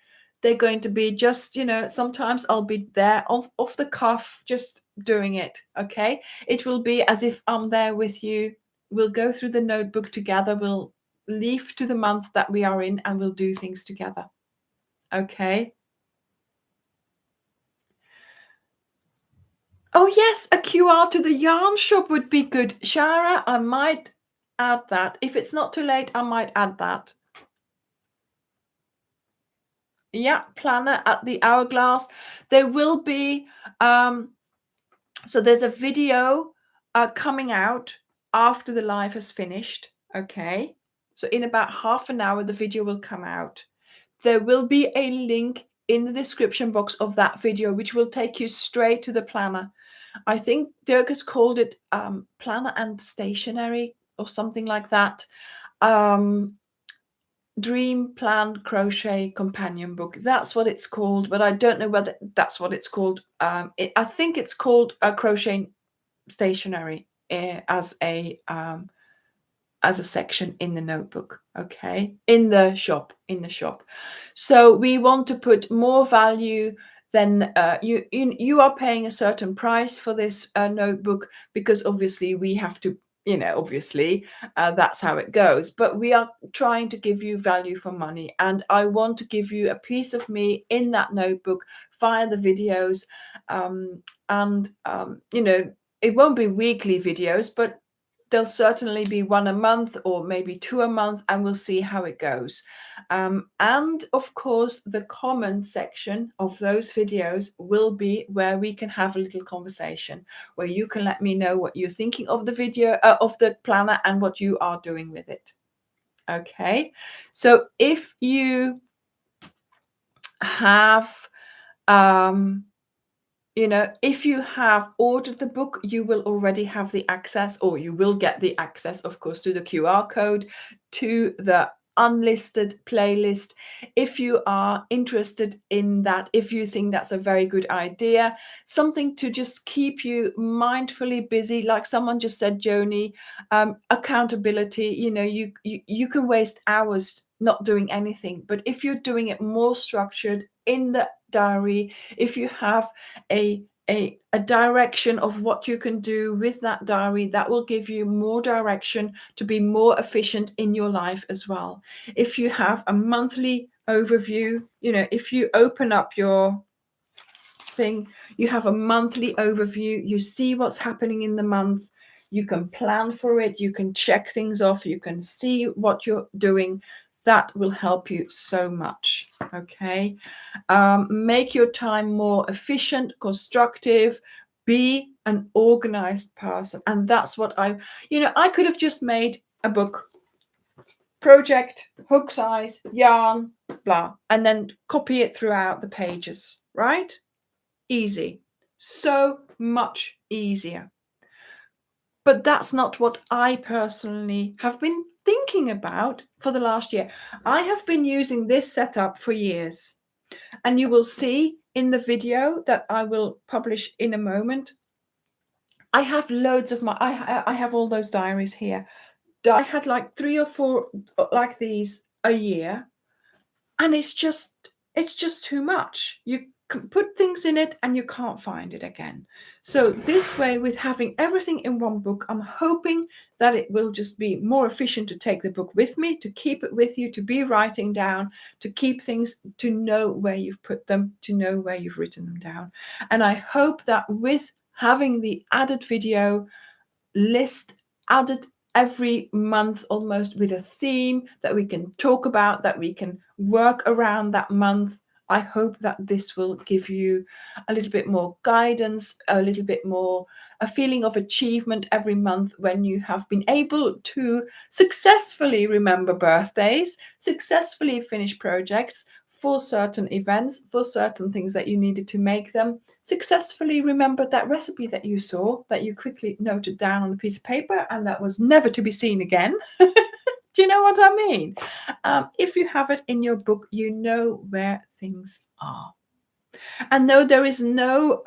They're going to be just, sometimes I'll be there off the cuff, just doing it. Okay. It will be as if I'm there with you. We'll go through the notebook together. We'll leaf to the month that we are in, and we'll do things together. Okay. Oh, yes, a QR to the yarn shop would be good. Shara, I might add that. If it's not too late, I might add that. Yeah, planner at the hourglass. There will be, so there's a video coming out after the live has finished. Okay. So in about half an hour, the video will come out. There will be a link in the description box of that video, which will take you straight to the planner. I think Dirk has called it planner and stationery or something like that. Dream Plan Crochet Companion Book. That's what it's called, but I don't know whether that's what it's called. I think it's called a crochet stationery as a section in the notebook. Okay, in the shop. So we want to put more value than you are paying a certain price for this notebook, because obviously we have to, obviously that's how it goes. But we are trying to give you value for money, and I want to give you a piece of me in that notebook via the videos, it won't be weekly videos, but there'll certainly be one a month or maybe two a month, and we'll see how it goes. And of course, the comment section of those videos will be where we can have a little conversation, where you can let me know what you're thinking of the video, of the planner, and what you are doing with it. Okay, so if you have Um, if you have ordered the book, you will already have the access, or you will get the access, of course, to the QR code, to the unlisted playlist. If you are interested in that, if you think that's a very good idea, something to just keep you mindfully busy, like someone just said, Joni, accountability. You can waste hours not doing anything, but if you're doing it more structured in the diary, if you have a direction of what you can do with that diary, that will give you more direction to be more efficient in your life as well. If you have a monthly overview, if you open up your thing, you have a monthly overview, you see what's happening in the month, you can plan for it, you can check things off, you can see what you're doing. That will help you so much. Okay. Make your time more efficient, constructive, be an organized person. And that's what I could have just made a book, project, hook size, yarn, blah, and then copy it throughout the pages, right? Easy. So much easier. But that's not what I personally have been thinking about for the last year. I have been using this setup for years. And you will see in the video that I will publish in a moment, I have loads of I have all those diaries here. I had like 3 or 4 like these a year, and it's just too much. You can put things in it and you can't find it again. So this way, with having everything in one book, I'm hoping that it will just be more efficient to take the book with me, to keep it with you, to be writing down, to keep things, to know where you've put them, to know where you've written them down. And I hope that with having the added video list added every month, almost, with a theme that we can talk about, that we can work around that month, I hope that this will give you a little bit more guidance, a little bit more a feeling of achievement every month when you have been able to successfully remember birthdays, successfully finish projects for certain events, for certain things that you needed to make them, successfully remembered that recipe that you saw, that you quickly noted down on a piece of paper, and that was never to be seen again. Do you know what I mean? If you have it in your book, you know where things are. And no, there is no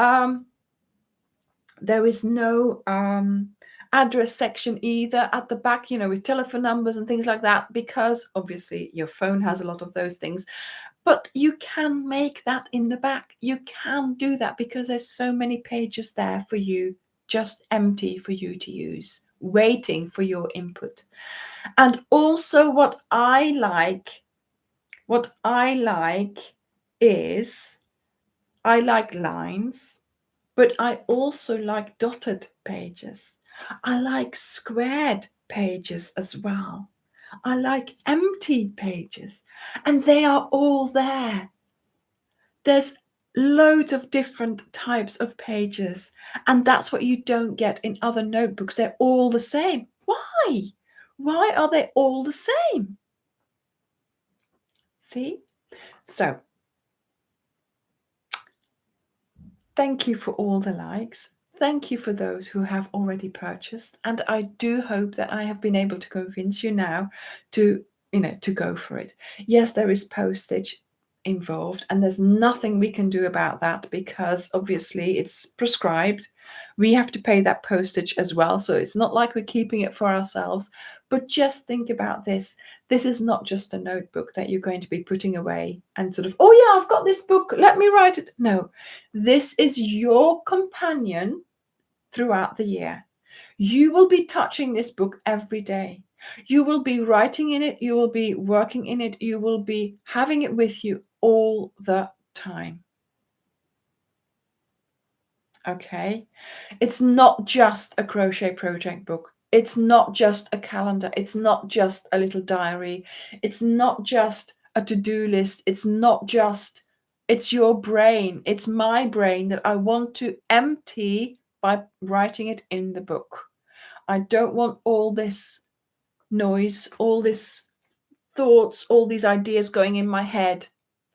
address section either at the back, with telephone numbers and things like that, because obviously your phone has a lot of those things. But you can make that in the back. You can do that because there's so many pages there for you, just empty for you to use, waiting for your input. And also what I like is, I like lines, but I also like dotted pages. I like squared pages as well. I like empty pages, and they are all there. There's loads of different types of pages, and that's what you don't get in other notebooks. They're all the same. Why? Why are they all the same? See? So, thank you for all the likes. Thank you for those who have already purchased. And I do hope that I have been able to convince you now to, to go for it. Yes, there is postage involved, and there's nothing we can do about that because obviously it's prescribed. We have to pay that postage as well. So it's not like we're keeping it for ourselves. But just think about this. This is not just a notebook that you're going to be putting away and sort of, oh yeah, I've got this book, let me write it. No, this is your companion throughout the year. You will be touching this book every day. You will be writing in it. You will be working in it. You will be having it with you all the time. Okay? It's not just a crochet project book. It's not just a calendar. It's not just a little diary. It's not just a to-do list. It's your brain. It's my brain that I want to empty by writing it in the book. I don't want all this noise, all this thoughts, all these ideas going in my head.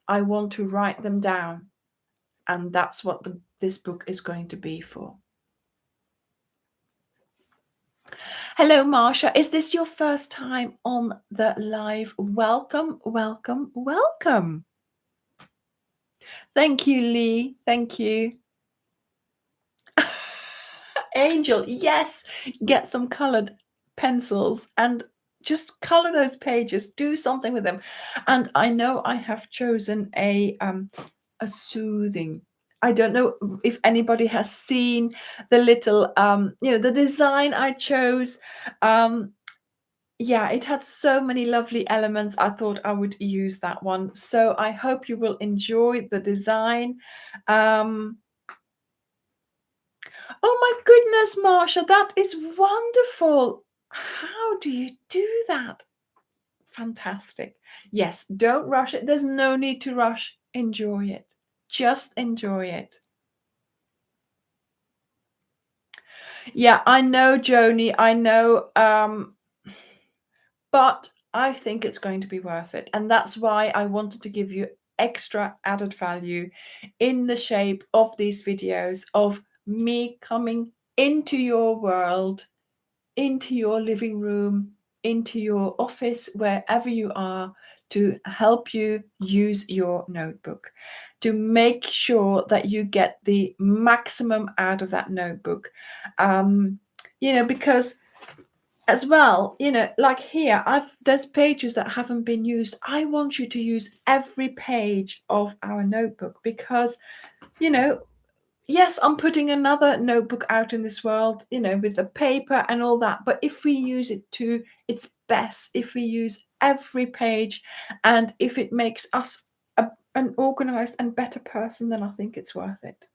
I want to write them down. And that's what this book is going to be for. Hello, Marsha. Is this your first time on the live? Welcome, welcome, welcome. Thank you, Lee. Thank you. Angel, yes. Get some colored pencils and just color those pages. Do something with them. And I know I have chosen a soothing. I don't know if anybody has seen the little the design I chose. Yeah, it had so many lovely elements. I thought I would use that one. So I hope you will enjoy the design. Oh my goodness, Marsha, that is wonderful. How do you do that? Fantastic. Yes, don't rush it. There's no need to rush. Enjoy it. Just enjoy it. Yeah, I know, Joni. I know. But I think it's going to be worth it. And that's why I wanted to give you extra added value in the shape of these videos of me coming into your world, into your living room, into your office, wherever you are, to help you use your notebook, to make sure that you get the maximum out of that notebook. Because as well, like here, there's pages that haven't been used. I want you to use every page of our notebook because, yes, I'm putting another notebook out in this world, with the paper and all that. But if we use it to its best, if we use every page, and if it makes us an organized and better person, then I think it's worth it.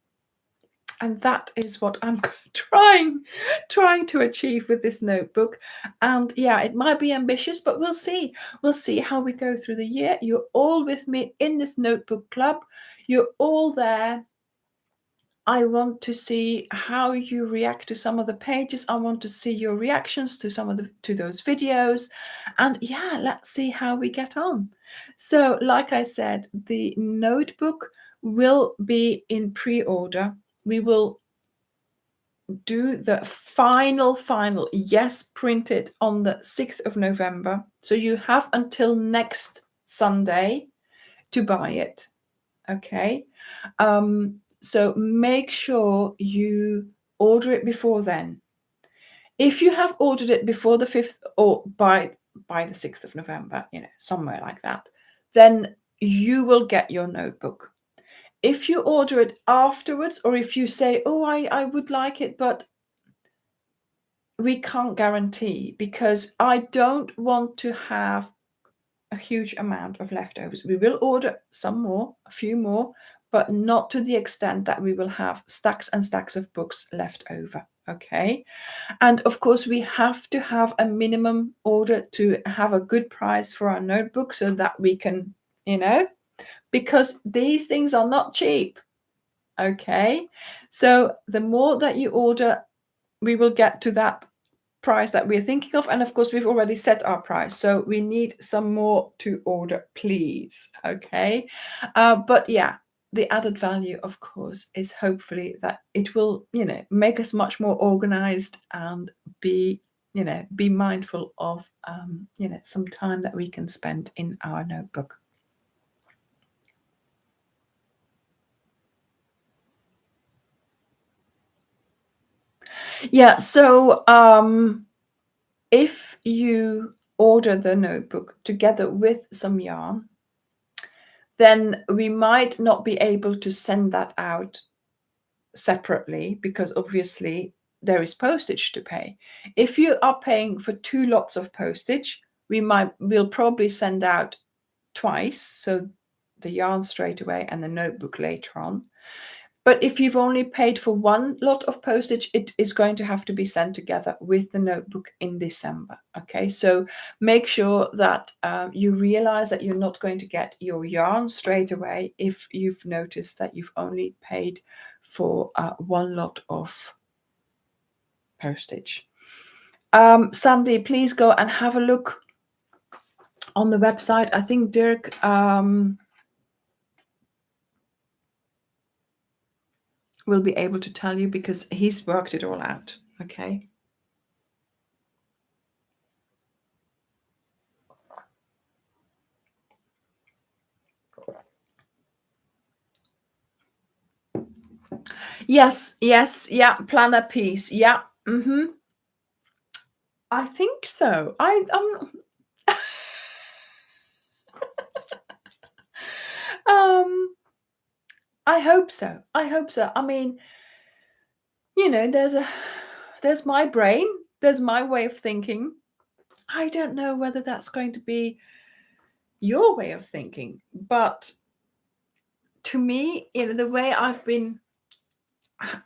And that is what I'm trying to achieve with this notebook. And yeah, it might be ambitious, but we'll see. We'll see how we go through the year. You're all with me in this notebook club. You're all there. I want to see how you react to some of the pages. I want to see your reactions to those videos. And yeah, let's see how we get on. So, like I said, the notebook will be in pre-order. We will do the final, yes, print it on the 6th of November. So you have until next Sunday to buy it. Okay. So make sure you order it before then. If you have ordered it before the 5th or by the 6th of November, somewhere like that, then you will get your notebook. If you order it afterwards, or if you say, oh, I would like it, but we can't guarantee, because I don't want to have a huge amount of leftovers. We will order some more, a few more, but not to the extent that we will have stacks and stacks of books left over. Okay. And of course, we have to have a minimum order to have a good price for our notebook so that we can, because these things are not cheap. Okay. So the more that you order, we will get to that price that we're thinking of. And of course, we've already set our price. So we need some more to order, please. Okay. But yeah, the added value, of course, is hopefully that it will, make us much more organized and be mindful of, some time that we can spend in our notebook. Yeah. So, if you order the notebook together with some yarn, then we might not be able to send that out separately because obviously there is postage to pay. If you are paying for 2 lots of postage, we'll probably send out twice, so the yarn straight away and the notebook later on. But if you've only paid for 1 lot of postage, it is going to have to be sent together with the notebook in December. Okay, so make sure that you realize that you're not going to get your yarn straight away if you've noticed that you've only paid for 1 lot of postage. Sandy, please go and have a look on the website. I think Dirk will be able to tell you because he's worked it all out. Okay. Yes, yeah, planner piece. Yeah. I think so. Um I hope so. I hope so. I mean, there's my brain, there's my way of thinking. I don't know whether that's going to be your way of thinking, but to me, the way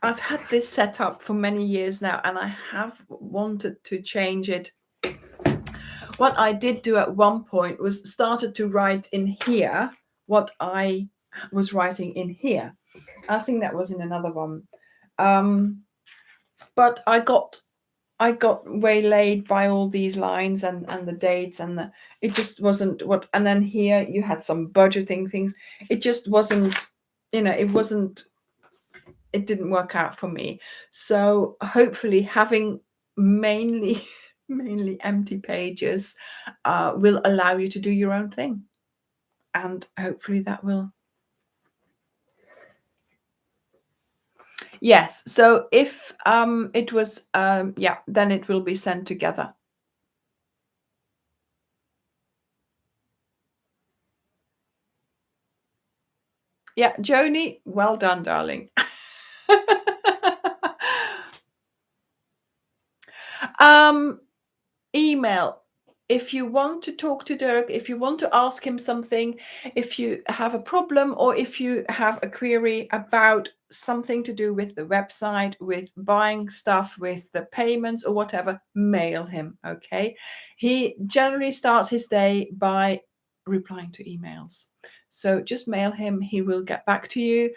I've had this set up for many years now, and I have wanted to change it. What I did do at one point was started to write in here what I was writing in here. I think that was in another one. But I got waylaid by all these lines and the dates, and it just wasn't what. And then here you had some budgeting things. It just wasn't, it didn't work out for me. So hopefully having mainly empty pages will allow you to do your own thing, and hopefully that will. Yes, so if it was then it will be sent together. Yeah, Joni, well done, darling. Email. If you want to talk to Dirk, if you want to ask him something, if you have a problem, or if you have a query about something to do with the website, with buying stuff, with the payments or whatever, mail him. Okay. He generally starts his day by replying to emails. So just mail him. He will get back to you.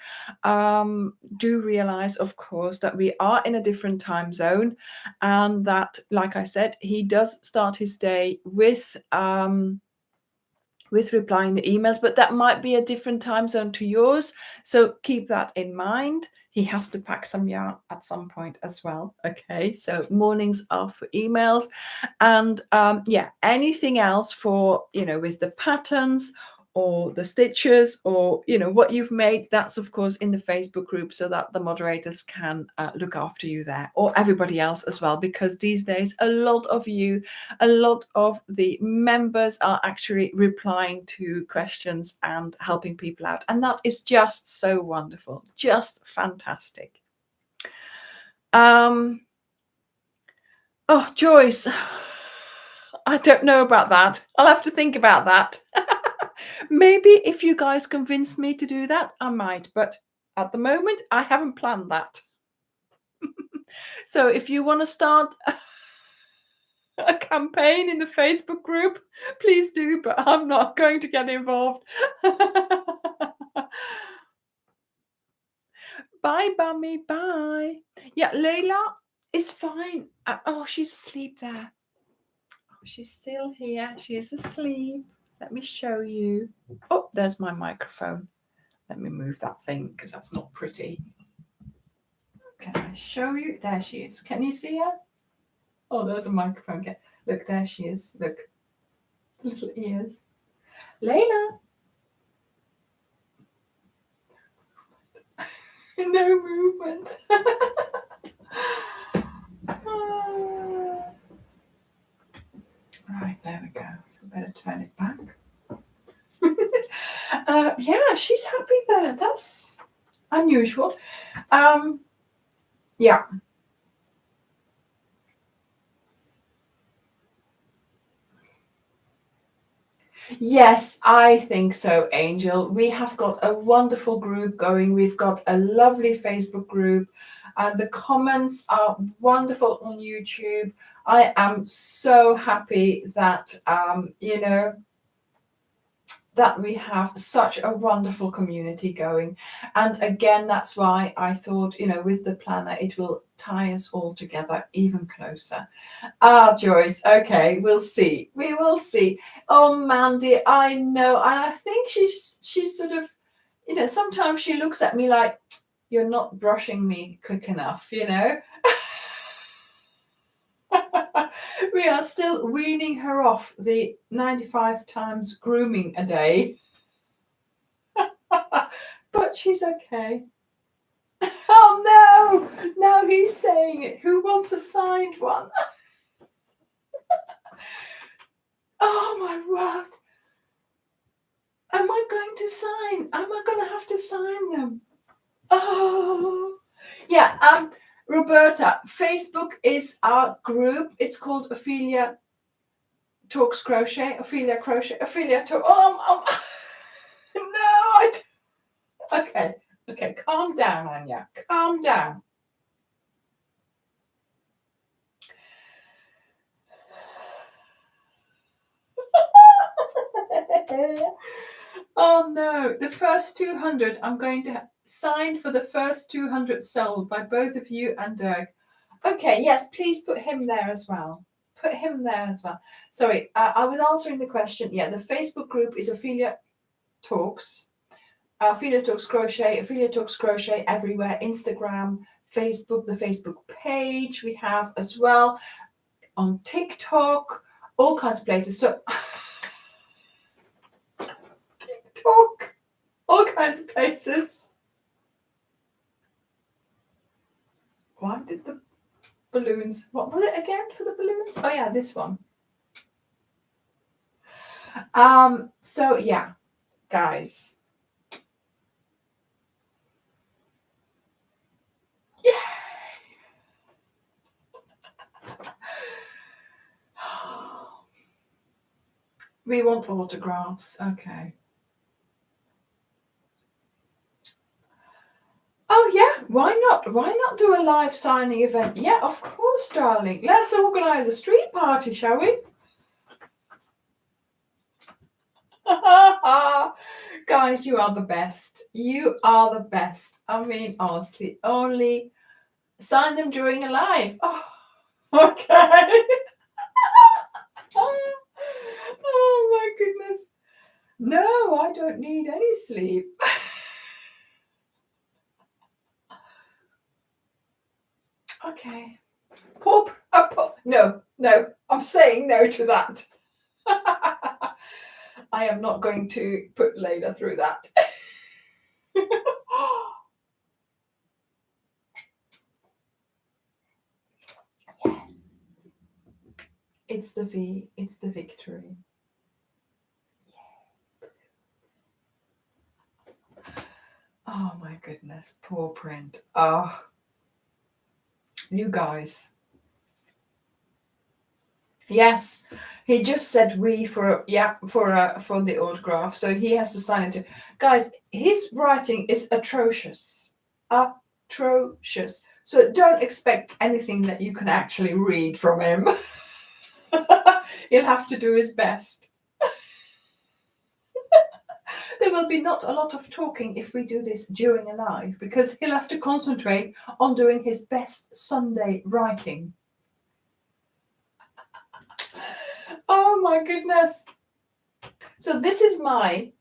Do realize, of course, that we are in a different time zone, and that, like I said, he does start his day with replying the emails, but that might be a different time zone to yours. So keep that in mind. He has to pack some yarn at some point as well. Okay, so mornings are for emails, and anything else for with the patterns or the stitches or what you've made, that's of course in the Facebook group, so that the moderators can look after you there, or everybody else as well, because these days a lot of the members are actually replying to questions and helping people out, and that is just so wonderful, just fantastic. Oh, Joyce, I don't know about that. I'll have to think about that. Maybe if you guys convince me to do that, I might, but at the moment I haven't planned that. So if you want to start a campaign in the Facebook group, please do, but I'm not going to get involved. Bye, Bummy, bye. Yeah, Layla is fine. Oh, she's asleep there. Oh, she's still here. She's asleep. Let me show you. Oh, there's my microphone. Let me move that thing because that's not pretty. Can I show you? There she is. Can you see her? Oh, there's a microphone. Okay. Look, there she is. Look. Little ears. Layla. No movement. Right, there we go. So we better turn it back. Yeah, she's happy there. That's unusual. Yeah. Yes, I think so, Angel. We have got a wonderful group going. We've got a lovely Facebook group. The comments are wonderful on YouTube. I am so happy that, that we have such a wonderful community going. And again, that's why I thought, with the planner, it will tie us all together even closer. Joyce, okay, we'll see. We will see. Oh, Mandy, I know. And I think she's sort of, sometimes she looks at me like, you're not brushing me quick enough, you know. We are still weaning her off the 95 times grooming a day. But she's okay. Oh no, now he's saying it. Who wants a signed one? Oh my word. Am I going to sign? Am I going to have to sign them? Oh, yeah. Roberta, Facebook is our group. It's called Ophelia Talks Crochet. Ophelia Crochet. Ophelia Talk. No. Okay. Calm down, Anya. Calm down. Oh no, the first 200, I'm going to sign for the first 200 sold by both of you and Dirk. Okay, yes, please put him there as well. Put him there as well. Sorry, I was answering the question. Yeah, the Facebook group is Ophelia Talks. Ophelia Talks Crochet, Ophelia Talks Crochet everywhere. Instagram, Facebook, the Facebook page we have as well. On TikTok, all kinds of places. So TikTok, all kinds of places. Why did the balloons, what was it again for the balloons? Oh yeah, this one. So yeah, guys. Yay! We want autographs. Okay. Oh yeah, why not? Why not do a live signing event? Yeah, of course, darling. Let's organize a street party, shall we? Guys, you are the best. You are the best. I mean, honestly, only sign them during a live. Oh, okay. Oh my goodness. No, I don't need any sleep. Okay. No, I'm saying no to that. I am not going to put Layla through that. Yes. It's the V, it's the victory. Oh my goodness, poor print. Oh, you guys. Yes, he just said we for the autograph, so he has to sign it too. Guys, his writing is atrocious. Atrocious. So don't expect anything that you can actually read from him. He'll have to do his best. There will be not a lot of talking if we do this during a live, because he'll have to concentrate on doing his best Sunday writing. Oh my goodness. So this is my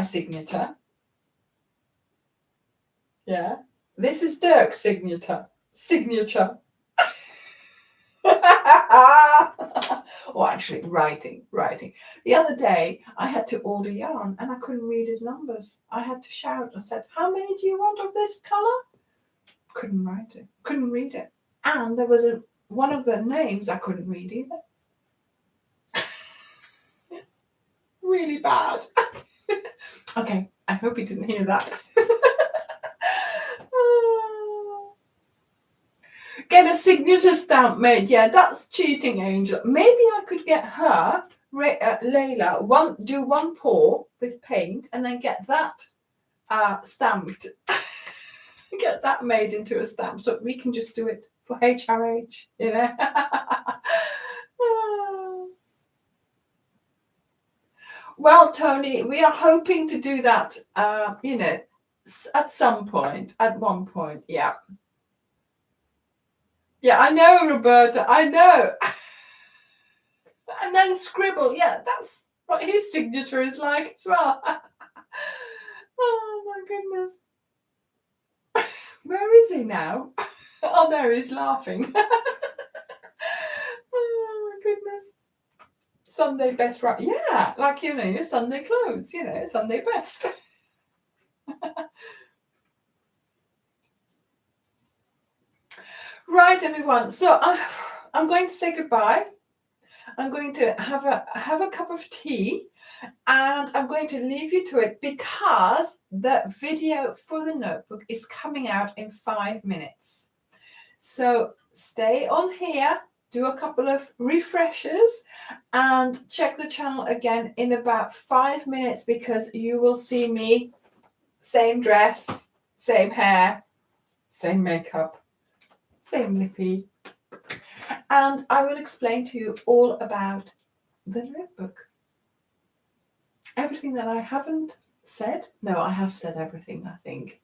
signature. Yeah. This is Dirk's signature. Or actually writing. The other day I had to order yarn and I couldn't read his numbers. I had to shout and said, how many do you want of this color? Couldn't write it. Couldn't read it. And there was one of the names I couldn't read either. Really bad. Okay, I hope he didn't hear that. Get a signature stamp made. Yeah, that's cheating, Angel. Maybe I could get her, Layla, do one paw with paint and then get that stamped. Get that made into a stamp so we can just do it for HRH, you know. Well, Tony, we are hoping to do that, at some point, at one point, yeah. Yeah, I know, Roberta, I know. And then scribble, yeah, that's what his signature is like as well. Oh my goodness. Where is he now? Oh, there he's laughing. Oh, my goodness. Sunday best, right? Yeah, like, you know, your Sunday clothes, you know, Sunday best. Right, everyone. So I'm going to say goodbye. I'm going to have a cup of tea, and I'm going to leave you to it because the video for the notebook is coming out in 5 minutes. So stay on here, do a couple of refreshes, and check the channel again in about 5 minutes, because you will see me, same dress, same hair, same makeup, same lippy, and I will explain to you all about the notebook. Everything that I haven't said. No, I have said everything, I think.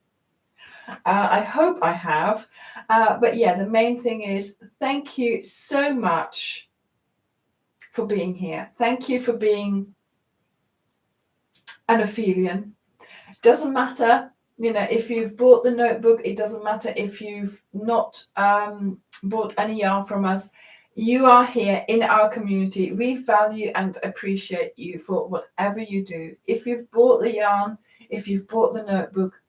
I hope I have. But yeah, the main thing is thank you so much for being here. Thank you for being an Ophelian. Doesn't matter, you know, if you've bought the notebook. It doesn't matter if you've not bought any yarn from us. You are here in our community. We value and appreciate you for whatever you do. If you've bought the yarn, if you've bought the notebook,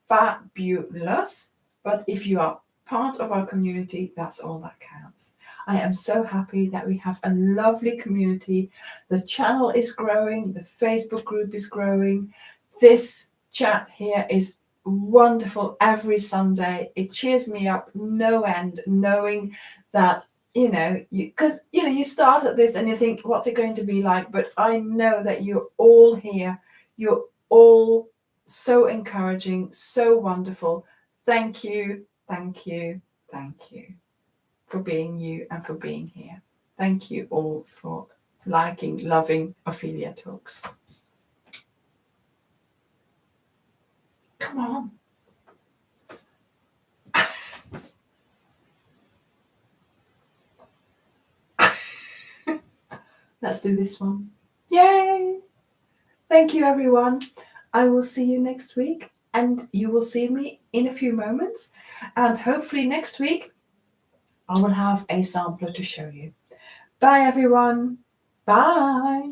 fabulous. But if you are part of our community, that's all that counts. I am so happy that we have a lovely community. The channel is growing, the Facebook group is growing. This chat here is wonderful every Sunday. It cheers me up no end, knowing that, you know, because you start at this and you think, what's it going to be like? But I know that you're all here. You're all so encouraging, so wonderful. Thank you, thank you, thank you for being you and for being here. Thank you all for liking, loving Ophelia Talks. Come on. Let's do this one. Yay! Thank you, everyone. I will see you next week, and you will see me in a few moments. And hopefully next week, I will have a sampler to show you. Bye, everyone. Bye.